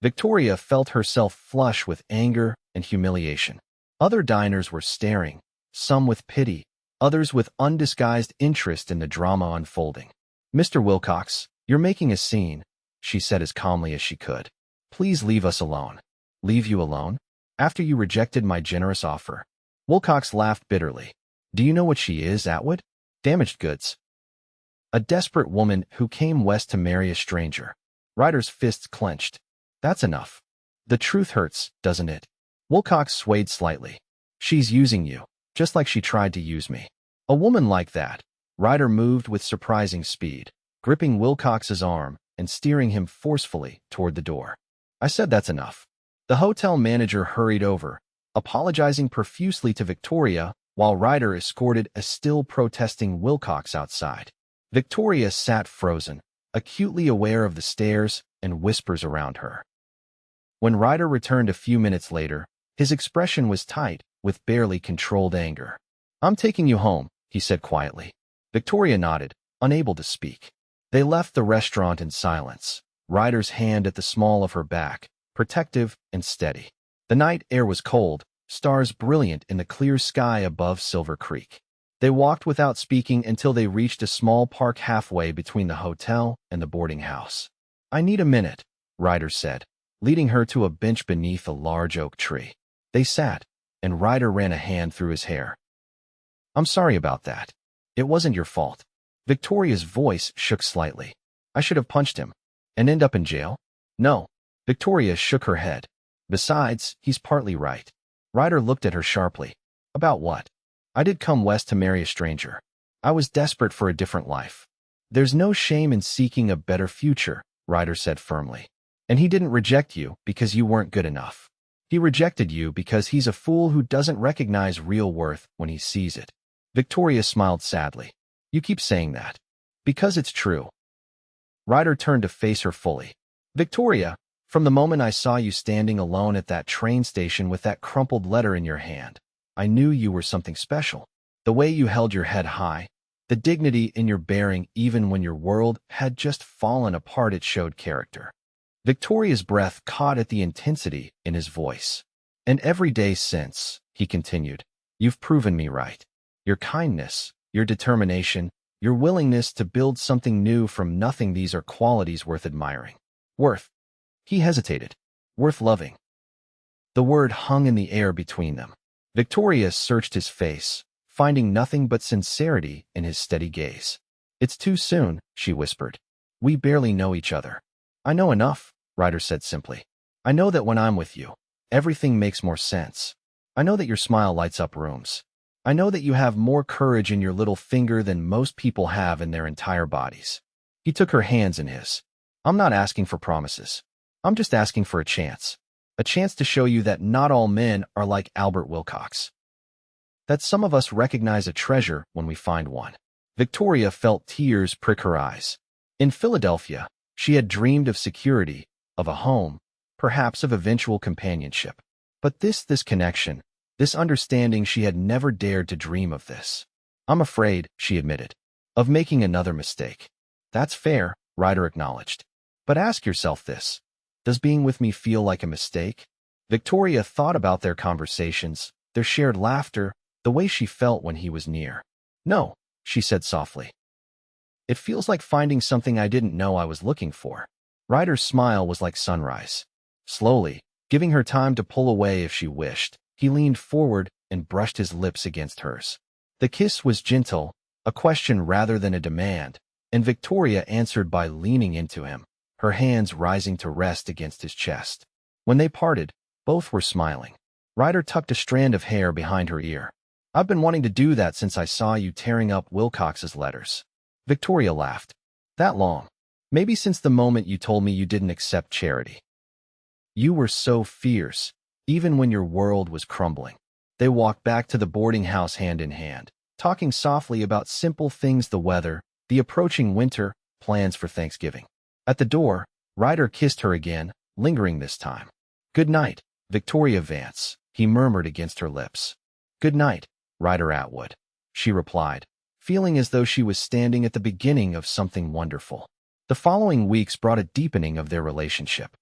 S1: Victoria felt herself flush with anger and humiliation. Other diners were staring, some with pity, others with undisguised interest in the drama unfolding. Mr. Wilcox, you're making a scene, she said as calmly as she could. Please leave us alone. Leave you alone? After you rejected my generous offer? Wilcox laughed bitterly. Do you know what she is, Atwood? Damaged goods. A desperate woman who came west to marry a stranger. Ryder's fists clenched. That's enough. The truth hurts, doesn't it? Wilcox swayed slightly. She's using you, just like she tried to use me. A woman like that. Ryder moved with surprising speed, gripping Wilcox's arm and steering him forcefully toward the door. I said that's enough. The hotel manager hurried over, apologizing profusely to Victoria while Ryder escorted a still protesting Wilcox outside. Victoria sat frozen, acutely aware of the stares and whispers around her. When Ryder returned a few minutes later, his expression was tight with barely controlled anger. I'm taking you home, he said quietly. Victoria nodded, unable to speak. They left the restaurant in silence, Ryder's hand at the small of her back, protective and steady. The night air was cold, stars brilliant in the clear sky above Silver Creek. They walked without speaking until they reached a small park halfway between the hotel and the boarding house. I need a minute, Ryder said, leading her to a bench beneath a large oak tree. They sat, and Ryder ran a hand through his hair. I'm sorry about that. It wasn't your fault. Victoria's voice shook slightly. I should have punched him. And end up in jail? No. Victoria shook her head. Besides, he's partly right. Ryder looked at her sharply. About what? I did come west to marry a stranger. I was desperate for a different life. There's no shame in seeking a better future, Ryder said firmly. And he didn't reject you because you weren't good enough. He rejected you because he's a fool who doesn't recognize real worth when he sees it. Victoria smiled sadly. You keep saying that. Because it's true. Ryder turned to face her fully. Victoria, from the moment I saw you standing alone at that train station with that crumpled letter in your hand, I knew you were something special. The way you held your head high, the dignity in your bearing even when your world had just fallen apart, it showed character. Victoria's breath caught at the intensity in his voice. And every day since, he continued, you've proven me right. Your kindness, your determination, your willingness to build something new from nothing, these are qualities worth admiring. Worth. He hesitated. Worth loving. The word hung in the air between them. Victoria searched his face, finding nothing but sincerity in his steady gaze. It's too soon, she whispered. We barely know each other. I know enough, Ryder said simply. I know that when I'm with you, everything makes more sense. I know that your smile lights up rooms. I know that you have more courage in your little finger than most people have in their entire bodies. He took her hands in his. I'm not asking for promises. I'm just asking for a chance to show you that not all men are like Albert Wilcox. That some of us recognize a treasure when we find one. Victoria felt tears prick her eyes. In Philadelphia, she had dreamed of security, of a home, perhaps of eventual companionship. But this connection, this understanding, she had never dared to dream of this. I'm afraid, she admitted, of making another mistake. That's fair, Ryder acknowledged. But ask yourself this. Does being with me feel like a mistake? Victoria thought about their conversations, their shared laughter, the way she felt when he was near. No, she said softly. It feels like finding something I didn't know I was looking for. Ryder's smile was like sunrise. Slowly, giving her time to pull away if she wished, he leaned forward and brushed his lips against hers. The kiss was gentle, a question rather than a demand, and Victoria answered by leaning into him, her hands rising to rest against his chest. When they parted, both were smiling. Ryder tucked a strand of hair behind her ear. "I've been wanting to do that since I saw you tearing up Wilcox's letters." Victoria laughed. "That long? Maybe since the moment you told me you didn't accept charity. You were so fierce, even when your world was crumbling." They walked back to the boarding house hand in hand, talking softly about simple things: the weather, the approaching winter, plans for Thanksgiving. At the door, Ryder kissed her again, lingering this time. "Good night, Victoria Vance," he murmured against her lips. "Good night, Ryder Atwood," she replied, feeling as though she was standing at the beginning of something wonderful. The following weeks brought a deepening of their relationship.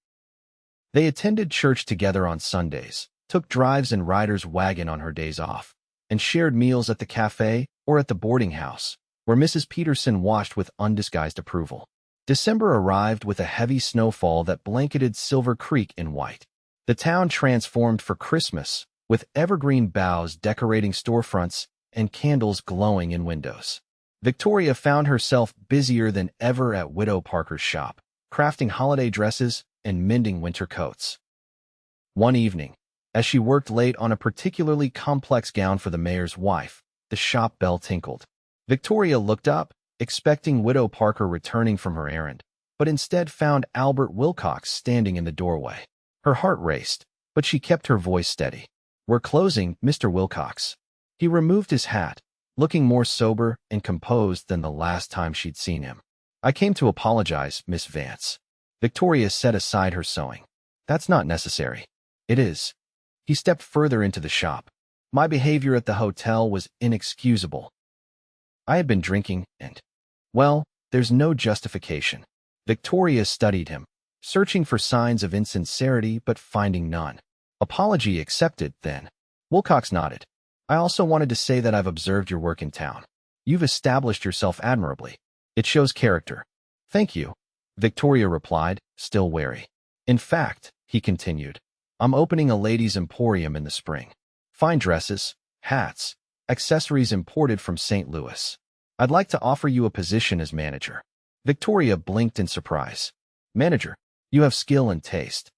S1: They attended church together on Sundays, took drives in Ryder's wagon on her days off, and shared meals at the cafe or at the boarding house, where Mrs. Peterson watched with undisguised approval. December arrived with a heavy snowfall that blanketed Silver Creek in white. The town transformed for Christmas, with evergreen boughs decorating storefronts and candles glowing in windows. Victoria found herself busier than ever at Widow Parker's shop, crafting holiday dresses and mending winter coats. One evening, as she worked late on a particularly complex gown for the mayor's wife, the shop bell tinkled. Victoria looked up, expecting Widow Parker returning from her errand, but instead found Albert Wilcox standing in the doorway. Her heart raced, but she kept her voice steady. "We're closing, Mr. Wilcox." He removed his hat, looking more sober and composed than the last time she'd seen him. "I came to apologize, Miss Vance." Victoria set aside her sewing. "That's not necessary." "It is." He stepped further into the shop. "My behavior at the hotel was inexcusable. I had been drinking and, well, there's no justification." Victoria studied him, searching for signs of insincerity but finding none. "Apology accepted, then." Wilcox nodded. "I also wanted to say that I've observed your work in town. You've established yourself admirably. It shows character." "Thank you," Victoria replied, still wary. "In fact," he continued, "I'm opening a ladies' emporium in the spring. Fine dresses, hats, accessories imported from St. Louis. I'd like to offer you a position as manager." Victoria blinked in surprise. "Manager? You have skill and taste."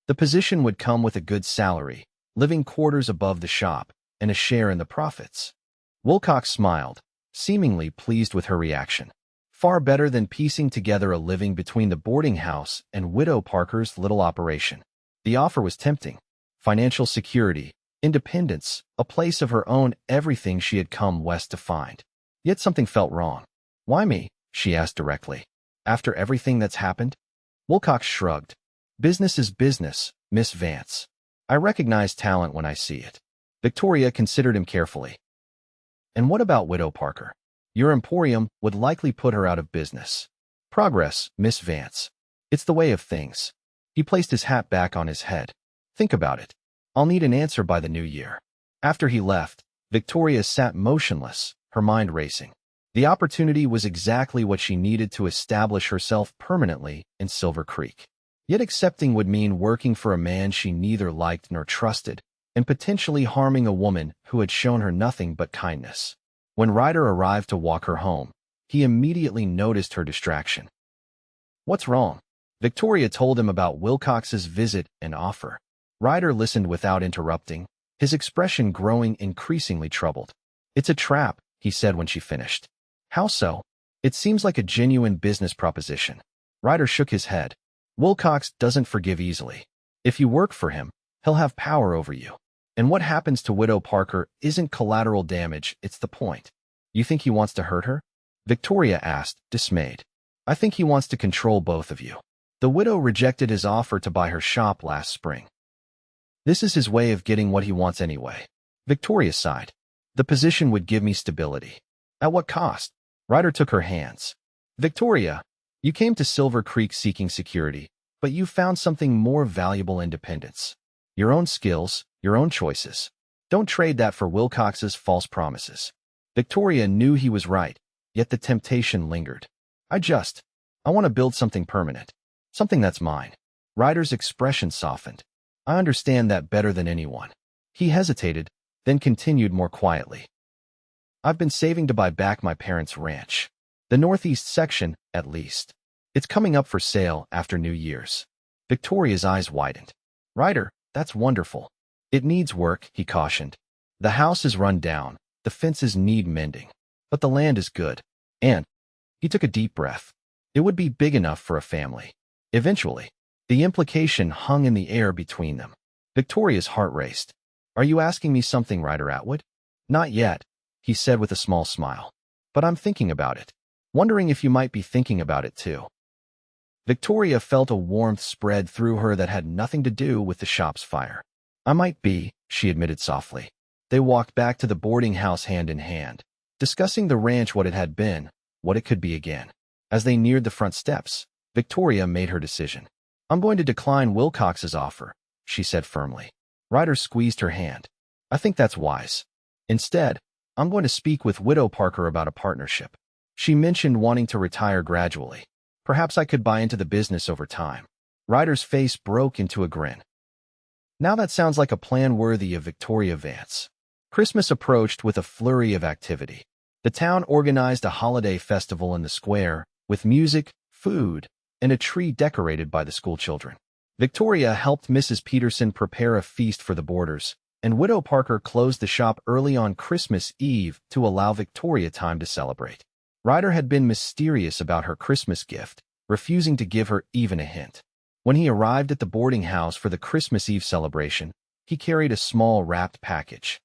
S1: The position would come with a good salary, living quarters above the shop, and a share in the profits. Wilcox smiled, seemingly pleased with her reaction. Far better than piecing together a living between the boarding house and Widow Parker's little operation. The offer was tempting. Financial security, independence, a place of her own, everything she had come west to find. Yet something felt wrong. "Why me?" she asked directly. "After everything that's happened?" Wilcox shrugged. "Business is business, Miss Vance. I recognize talent when I see it." Victoria considered him carefully. "And what about Widow Parker? Your emporium would likely put her out of business." "Progress, Miss Vance. It's the way of things." He placed his hat back on his head. "Think about it. I'll need an answer by the new year." After he left, Victoria sat motionless, her mind racing. The opportunity was exactly what she needed to establish herself permanently in Silver Creek. Yet accepting would mean working for a man she neither liked nor trusted, and potentially harming a woman who had shown her nothing but kindness. When Ryder arrived to walk her home, he immediately noticed her distraction. "What's wrong?" Victoria told him about Wilcox's visit and offer. Ryder listened without interrupting, his expression growing increasingly troubled. "It's a trap," he said when she finished. "How so?" "It seems like a genuine business proposition." Ryder shook his head. "Wilcox doesn't forgive easily. If you work for him, he'll have power over you. And what happens to Widow Parker isn't collateral damage, it's the point." "You think he wants to hurt her?" Victoria asked, dismayed. "I think he wants to control both of you. The widow rejected his offer to buy her shop last spring. This is his way of getting what he wants anyway." Victoria sighed. "The position would give me stability." "At what cost?" Ryder took her hands. "Victoria, you came to Silver Creek seeking security, but you found something more valuable: independence. Your own skills, your own choices. Don't trade that for Wilcox's false promises." Victoria knew he was right, yet the temptation lingered. I want to build something permanent. Something that's mine." Ryder's expression softened. "I understand that better than anyone." He hesitated, then continued more quietly. "I've been saving to buy back my parents' ranch. The northeast section, at least. It's coming up for sale after New Year's. Victoria's eyes widened. Ryder, that's wonderful. It needs work, he cautioned. The house is run down, the fences need mending, but the land is good. And he took a deep breath. It would be big enough for a family. Eventually. The implication hung in the air between them. Victoria's heart raced. Are you asking me something, Ryder Atwood? Not yet, he said with a small smile. But I'm thinking about it. Wondering if you might be thinking about it too. Victoria felt a warmth spread through her that had nothing to do with the shop's fire. I might be, she admitted softly. They walked back to the boarding house hand in hand, discussing the ranch, what it had been, what it could be again. As they neared the front steps, Victoria made her decision. I'm going to decline Wilcox's offer, she said firmly. Ryder squeezed her hand. I think that's wise. Instead, I'm going to speak with Widow Parker about a partnership. She mentioned wanting to retire gradually. Perhaps I could buy into the business over time. Ryder's face broke into a grin. Now that sounds like a plan worthy of Victoria Vance. Christmas approached with a flurry of activity. The town organized a holiday festival in the square, with music, food, and a tree decorated by the schoolchildren. Victoria helped Mrs. Peterson prepare a feast for the boarders, and Widow Parker closed the shop early on Christmas Eve to allow Victoria time to celebrate. Ryder had been mysterious about her Christmas gift, refusing to give her even a hint. When he arrived at the boarding house for the Christmas Eve celebration, he carried a small wrapped package.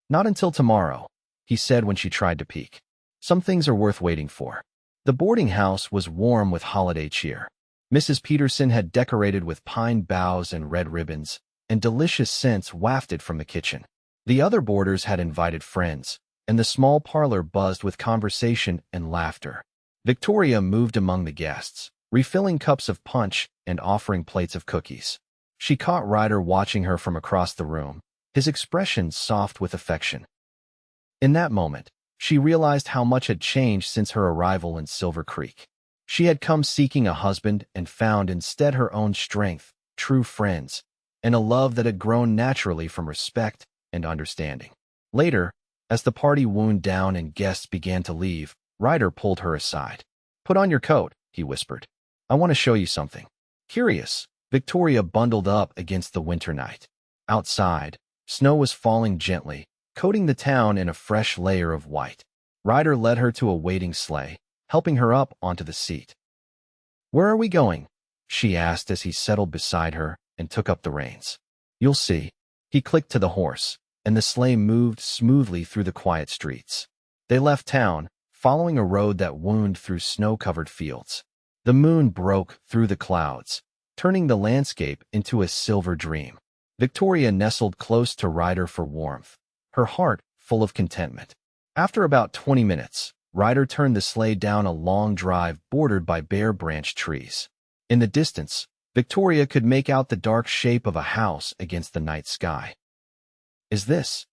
S1: Not until tomorrow, he said when she tried to peek. Some things are worth waiting for. The boarding house was warm with holiday cheer. Mrs. Peterson had decorated with pine boughs and red ribbons, and delicious scents wafted from the kitchen. The other boarders had invited friends, and the small parlor buzzed with conversation and laughter. Victoria moved among the guests, refilling cups of punch and offering plates of cookies. She caught Ryder watching her from across the room, his expression soft with affection. In that moment, she realized how much had changed since her arrival in Silver Creek. She had come seeking a husband and found instead her own strength, true friends, and a love that had grown naturally from respect and understanding. Later, as the party wound down and guests began to leave, Ryder pulled her aside. Put on your coat, he whispered. I want to show you something. Curious, Victoria bundled up against the winter night. Outside, snow was falling gently, coating the town in a fresh layer of white. Ryder led her to a waiting sleigh, helping her up onto the seat. Where are we going? She asked as he settled beside her and took up the reins. You'll see. He clicked to the horse, and the sleigh moved smoothly through the quiet streets. They left town, following a road that wound through snow-covered fields. The moon broke through the clouds, turning the landscape into a silver dream. Victoria nestled close to Ryder for warmth, her heart full of contentment. After about 20 minutes, Ryder turned the sleigh down a long drive bordered by bare branch trees. In the distance, Victoria could make out the dark shape of a house against the night sky. Is this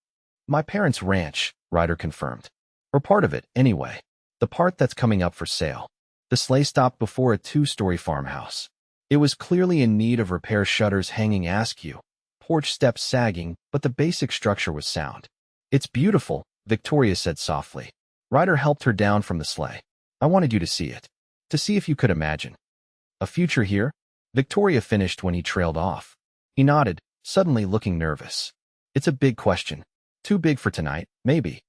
S1: my parents' ranch? Ryder confirmed. Or part of it, anyway. The part that's coming up for sale. The sleigh stopped before a two-story farmhouse. It was clearly in need of repair, shutters hanging askew, porch steps sagging, but the basic structure was sound. It's beautiful, Victoria said softly. Ryder helped her down from the sleigh. I wanted you to see it. To see if you could imagine a future here? Victoria finished when he trailed off. He nodded, suddenly looking nervous. It's a big question. Too big for tonight, maybe.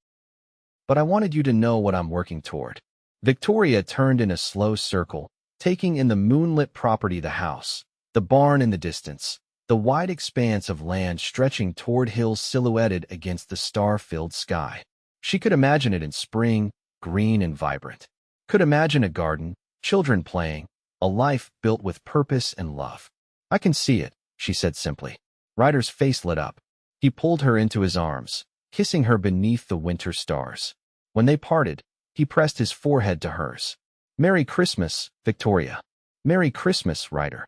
S1: But I wanted you to know what I'm working toward. Victoria turned in a slow circle, taking in the moonlit property, the house, the barn in the distance, the wide expanse of land stretching toward hills silhouetted against the star-filled sky. She could imagine it in spring, green and vibrant. Could imagine a garden, children playing, a life built with purpose and love. I can see it, she said simply. Ryder's face lit up. He pulled her into his arms, kissing her beneath the winter stars. When they parted, he pressed his forehead to hers. Merry Christmas, Victoria. Merry Christmas, Ryder.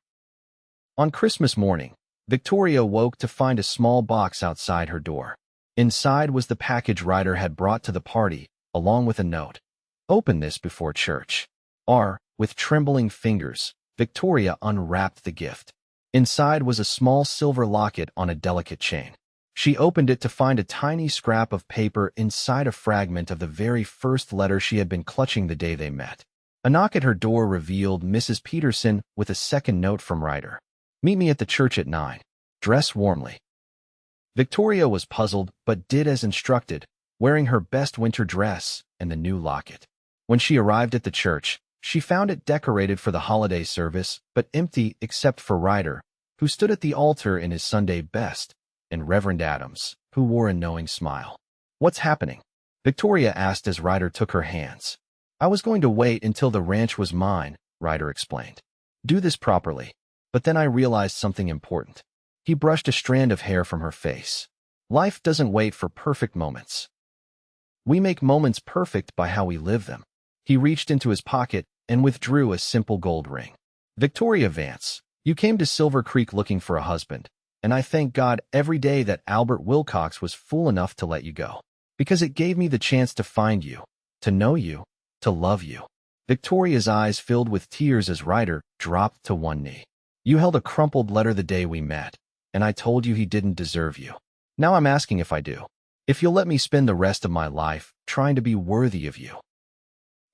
S1: On Christmas morning, Victoria woke to find a small box outside her door. Inside was the package Ryder had brought to the party, along with a note. Open this before church. With trembling fingers, Victoria unwrapped the gift. Inside was a small silver locket on a delicate chain. She opened it to find a tiny scrap of paper inside a fragment of the very first letter she had been clutching the day they met. A knock at her door revealed Mrs. Peterson with a second note from Ryder. "Meet me at the church at 9. Dress warmly." Victoria was puzzled, but did as instructed, wearing her best winter dress and the new locket. When she arrived at the church, she found it decorated for the holiday service, but empty except for Ryder, who stood at the altar in his Sunday best, and Reverend Adams, who wore a knowing smile. "What's happening?" Victoria asked as Ryder took her hands. "I was going to wait until the ranch was mine," Ryder explained. "Do this properly." But then I realized something important. He brushed a strand of hair from her face. "Life doesn't wait for perfect moments. We make moments perfect by how we live them." He reached into his pocket and withdrew a simple gold ring. "Victoria Vance, you came to Silver Creek looking for a husband, and I thank God every day that Albert Wilcox was fool enough to let you go, because it gave me the chance to find you, to know you, to love you." Victoria's eyes filled with tears as Ryder dropped to one knee. "You held a crumpled letter the day we met, and I told you he didn't deserve you. Now I'm asking if I do. If you'll let me spend the rest of my life trying to be worthy of you."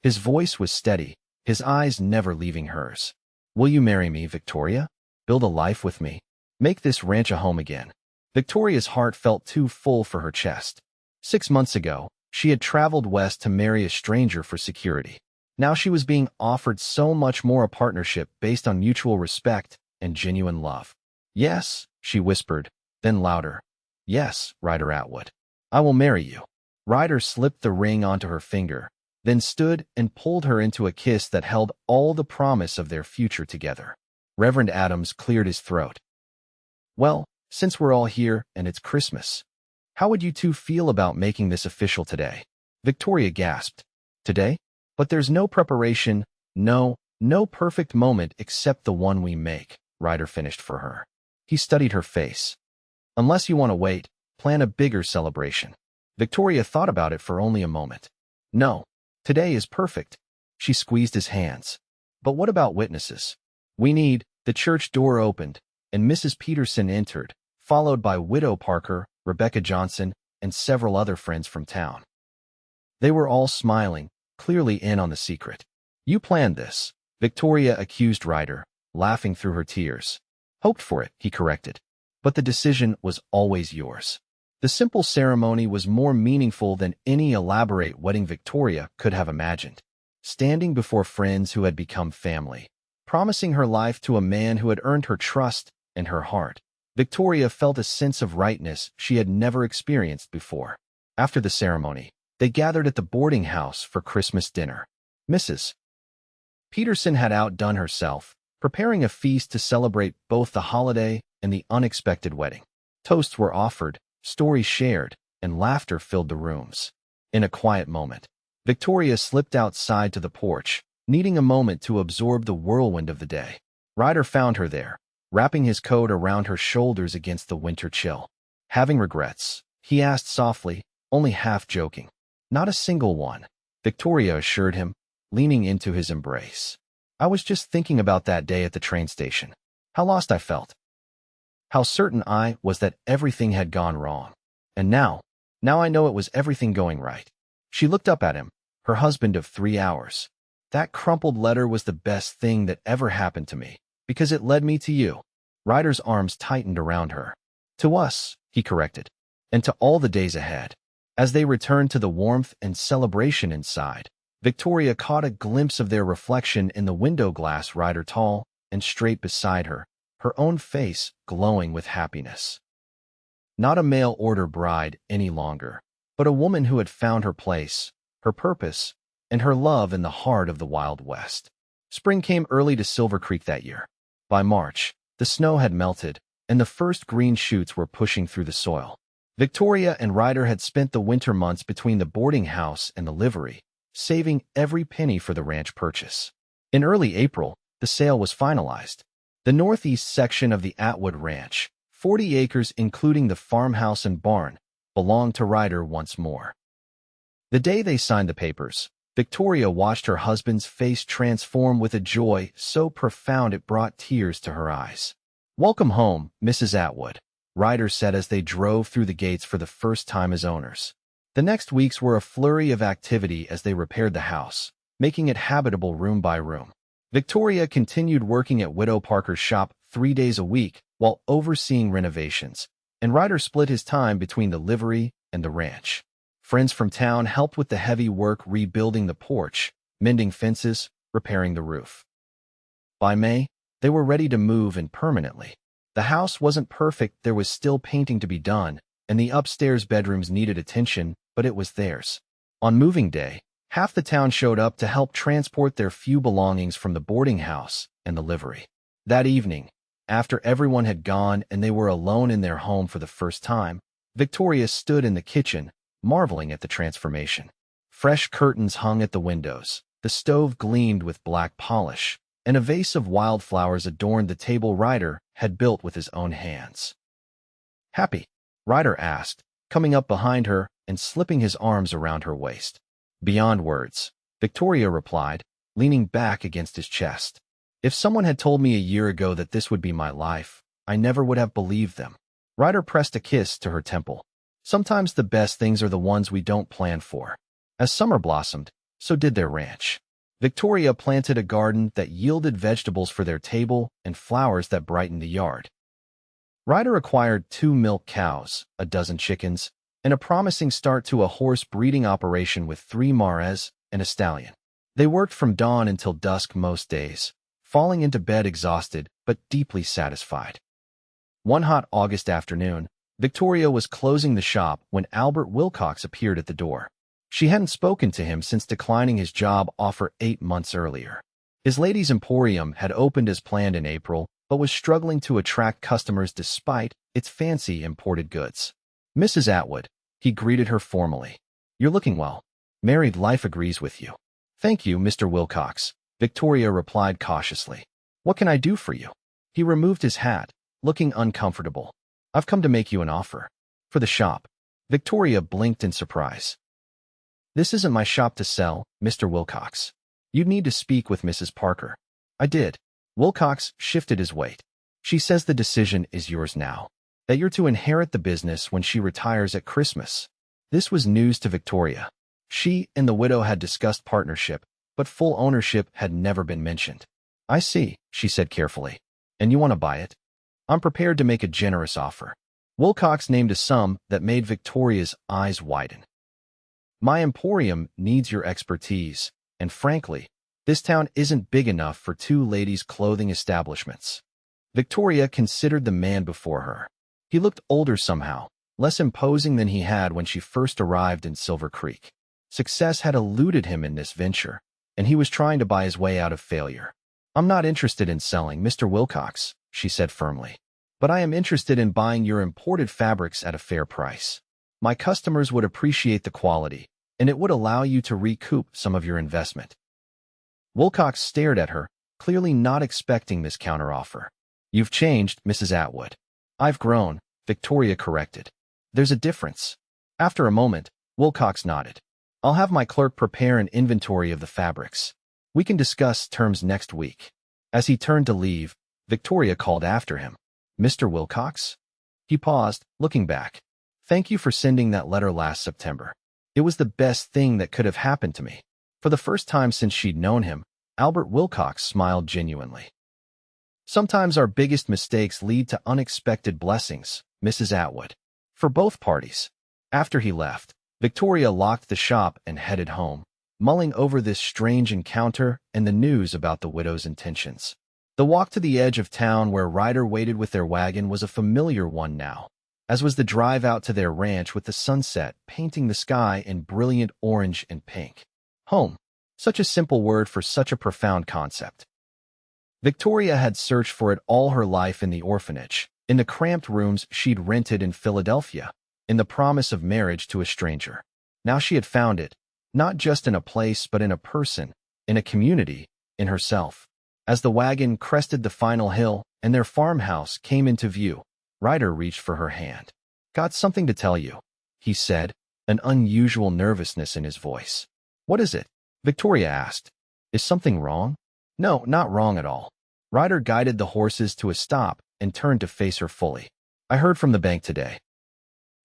S1: His voice was steady, his eyes never leaving hers. "Will you marry me, Victoria? Build a life with me? Make this ranch a home again?" Victoria's heart felt too full for her chest. 6 months ago, she had traveled west to marry a stranger for security. Now she was being offered so much more, a partnership based on mutual respect and genuine love. "Yes," she whispered, then louder. "Yes, Ryder Atwood. I will marry you." Ryder slipped the ring onto her finger, then stood and pulled her into a kiss that held all the promise of their future together. Reverend Adams cleared his throat. "Well, since we're all here and it's Christmas, how would you two feel about making this official today?" Victoria gasped. "Today? But there's no preparation, no perfect moment except the one we make," Ryder finished for her. He studied her face. "Unless you want to wait, plan a bigger celebration." Victoria thought about it for only a moment. "No, today is perfect." She squeezed his hands. "But what about witnesses? We need—" The church door opened, and Mrs. Peterson entered, followed by Widow Parker, Rebecca Johnson, and several other friends from town. They were all smiling, clearly in on the secret. "You planned this," Victoria accused Ryder, laughing through her tears. "Hoped for it," he corrected. "But the decision was always yours." The simple ceremony was more meaningful than any elaborate wedding Victoria could have imagined. Standing before friends who had become family, promising her life to a man who had earned her trust and her heart, Victoria felt a sense of rightness she had never experienced before. After the ceremony, they gathered at the boarding house for Christmas dinner. Mrs. Peterson had outdone herself, preparing a feast to celebrate both the holiday and the unexpected wedding. Toasts were offered, stories shared, and laughter filled the rooms. In a quiet moment, Victoria slipped outside to the porch, needing a moment to absorb the whirlwind of the day. Ryder found her there, wrapping his coat around her shoulders against the winter chill. "Having regrets?" he asked softly, only half joking. "Not a single one," Victoria assured him, leaning into his embrace. "I was just thinking about that day at the train station. How lost I felt. How certain I was that everything had gone wrong. And now I know it was everything going right." She looked up at him, her husband of 3 hours. "That crumpled letter was the best thing that ever happened to me, because it led me to you." Ryder's arms tightened around her. "To us," he corrected, "and to all the days ahead." As they returned to the warmth and celebration inside, Victoria caught a glimpse of their reflection in the window glass, Ryder tall and straight beside her, her own face glowing with happiness. Not a mail-order bride any longer, but a woman who had found her place, her purpose, and her love in the heart of the Wild West. Spring came early to Silver Creek that year. By March, the snow had melted, and the first green shoots were pushing through the soil. Victoria and Ryder had spent the winter months between the boarding house and the livery, saving every penny for the ranch purchase. In early April, the sale was finalized. The northeast section of the Atwood Ranch, 40 acres including the farmhouse and barn, belonged to Ryder once more. The day they signed the papers, Victoria watched her husband's face transform with a joy so profound it brought tears to her eyes. "Welcome home, Mrs. Atwood." Ryder said as they drove through the gates for the first time as owners. The next weeks were a flurry of activity as they repaired the house, making it habitable room by room. Victoria continued working at Widow Parker's shop 3 days a week while overseeing renovations, and Ryder split his time between the livery and the ranch. Friends from town helped with the heavy work rebuilding the porch, mending fences, repairing the roof. By May, they were ready to move in permanently. The house wasn't perfect, there was still painting to be done, and the upstairs bedrooms needed attention, but it was theirs. On moving day, half the town showed up to help transport their few belongings from the boarding house and the livery. That evening, after everyone had gone and they were alone in their home for the first time, Victoria stood in the kitchen, marveling at the transformation. Fresh curtains hung at the windows, the stove gleamed with black polish, and a vase of wildflowers adorned the table Ryder had built with his own hands. "Happy?" Ryder asked, coming up behind her and slipping his arms around her waist. "Beyond words," Victoria replied, leaning back against his chest. "If someone had told me a year ago that this would be my life, I never would have believed them." Ryder pressed a kiss to her temple. Sometimes the best things are the ones we don't plan for. As summer blossomed, so did their ranch. Victoria planted a garden that yielded vegetables for their table and flowers that brightened the yard. Ryder acquired 2 milk cows, a dozen chickens, and a promising start to a horse breeding operation with 3 mares and a stallion. They worked from dawn until dusk most days, falling into bed exhausted but deeply satisfied. One hot August afternoon, Victoria was closing the shop when Albert Wilcox appeared at the door. She hadn't spoken to him since declining his job offer 8 months earlier. His Ladies' Emporium had opened as planned in April, but was struggling to attract customers despite its fancy imported goods. "Mrs. Atwood," he greeted her formally. "You're looking well. Married life agrees with you." "Thank you, Mr. Wilcox," Victoria replied cautiously. "What can I do for you?" He removed his hat, looking uncomfortable. "I've come to make you an offer." "For the shop?" Victoria blinked in surprise. "This isn't my shop to sell, Mr. Wilcox. You'd need to speak with Mrs. Parker." "I did." Wilcox shifted his weight. "She says the decision is yours now, that you're to inherit the business when she retires at Christmas." This was news to Victoria. She and the widow had discussed partnership, but full ownership had never been mentioned. "I see," she said carefully. "And you want to buy it?" "I'm prepared to make a generous offer." Wilcox named a sum that made Victoria's eyes widen. "My emporium needs your expertise, and frankly, this town isn't big enough for 2 ladies' clothing establishments." Victoria considered the man before her. He looked older somehow, less imposing than he had when she first arrived in Silver Creek. Success had eluded him in this venture, and he was trying to buy his way out of failure. "I'm not interested in selling, Mr. Wilcox," she said firmly. "But I am interested in buying your imported fabrics at a fair price. My customers would appreciate the quality, and it would allow you to recoup some of your investment." Wilcox stared at her, clearly not expecting this counteroffer. "You've changed, Mrs. Atwood." "I've grown," Victoria corrected. "There's a difference." After a moment, Wilcox nodded. "I'll have my clerk prepare an inventory of the fabrics. We can discuss terms next week." As he turned to leave, Victoria called after him. "Mr. Wilcox?" He paused, looking back. "Thank you for sending that letter last September. It was the best thing that could have happened to me." For the first time since she'd known him, Albert Wilcox smiled genuinely. "Sometimes our biggest mistakes lead to unexpected blessings, Mrs. Atwood." For both parties. After he left, Victoria locked the shop and headed home, mulling over this strange encounter and the news about the widow's intentions. The walk to the edge of town where Ryder waited with their wagon was a familiar one now, as was the drive out to their ranch with the sunset painting the sky in brilliant orange and pink. Home. Such a simple word for such a profound concept. Victoria had searched for it all her life in the orphanage, in the cramped rooms she'd rented in Philadelphia, in the promise of marriage to a stranger. Now she had found it, not just in a place but in a person, in a community, in herself. As the wagon crested the final hill and their farmhouse came into view, Ryder reached for her hand. "Got something to tell you," he said, an unusual nervousness in his voice. "What is it?" Victoria asked. "Is something wrong?" "No, not wrong at all." Ryder guided the horses to a stop and turned to face her fully. I heard from the bank today.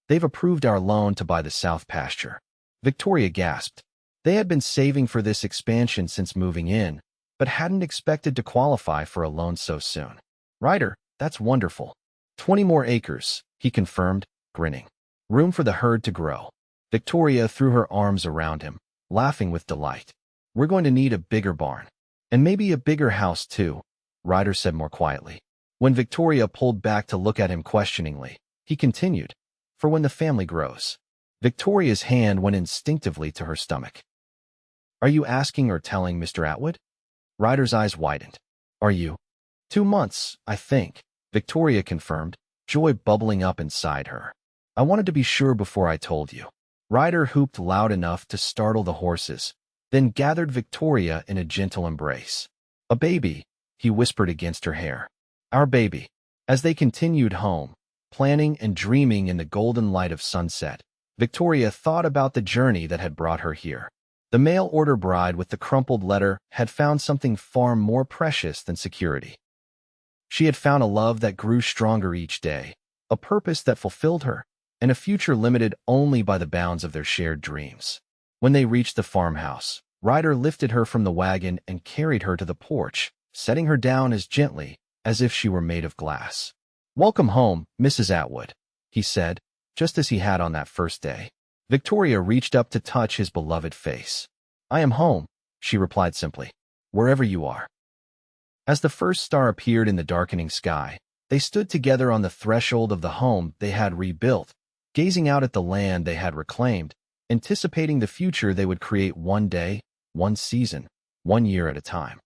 S1: They've approved our loan to buy the south pasture. Victoria gasped. They had been saving for this expansion since moving in, but hadn't expected to qualify for a loan so soon. Ryder, that's wonderful. 20 more acres, he confirmed, grinning. Room for the herd to grow. Victoria threw her arms around him, laughing with delight. We're going to need a bigger barn. And maybe a bigger house too, Ryder said more quietly. When Victoria pulled back to look at him questioningly, he continued, for when the family grows. Victoria's hand went instinctively to her stomach. Are you asking or telling Mr. Atwood? Ryder's eyes widened. Are you? 2 months, I think, Victoria confirmed, joy bubbling up inside her. I wanted to be sure before I told you. Ryder whooped loud enough to startle the horses, then gathered Victoria in a gentle embrace. A baby, he whispered against her hair. Our baby. As they continued home, planning and dreaming in the golden light of sunset, Victoria thought about the journey that had brought her here. The mail-order bride with the crumpled letter had found something far more precious than security. She had found a love that grew stronger each day, a purpose that fulfilled her, and a future limited only by the bounds of their shared dreams. When they reached the farmhouse, Ryder lifted her from the wagon and carried her to the porch, setting her down as gently as if she were made of glass. Welcome home, Mrs. Atwood, he said, just as he had on that first day. Victoria reached up to touch his beloved face. I am home, she replied simply, wherever you are. As the first star appeared in the darkening sky, they stood together on the threshold of the home they had rebuilt, gazing out at the land they had reclaimed, anticipating the future they would create one day, one season, 1 year at a time.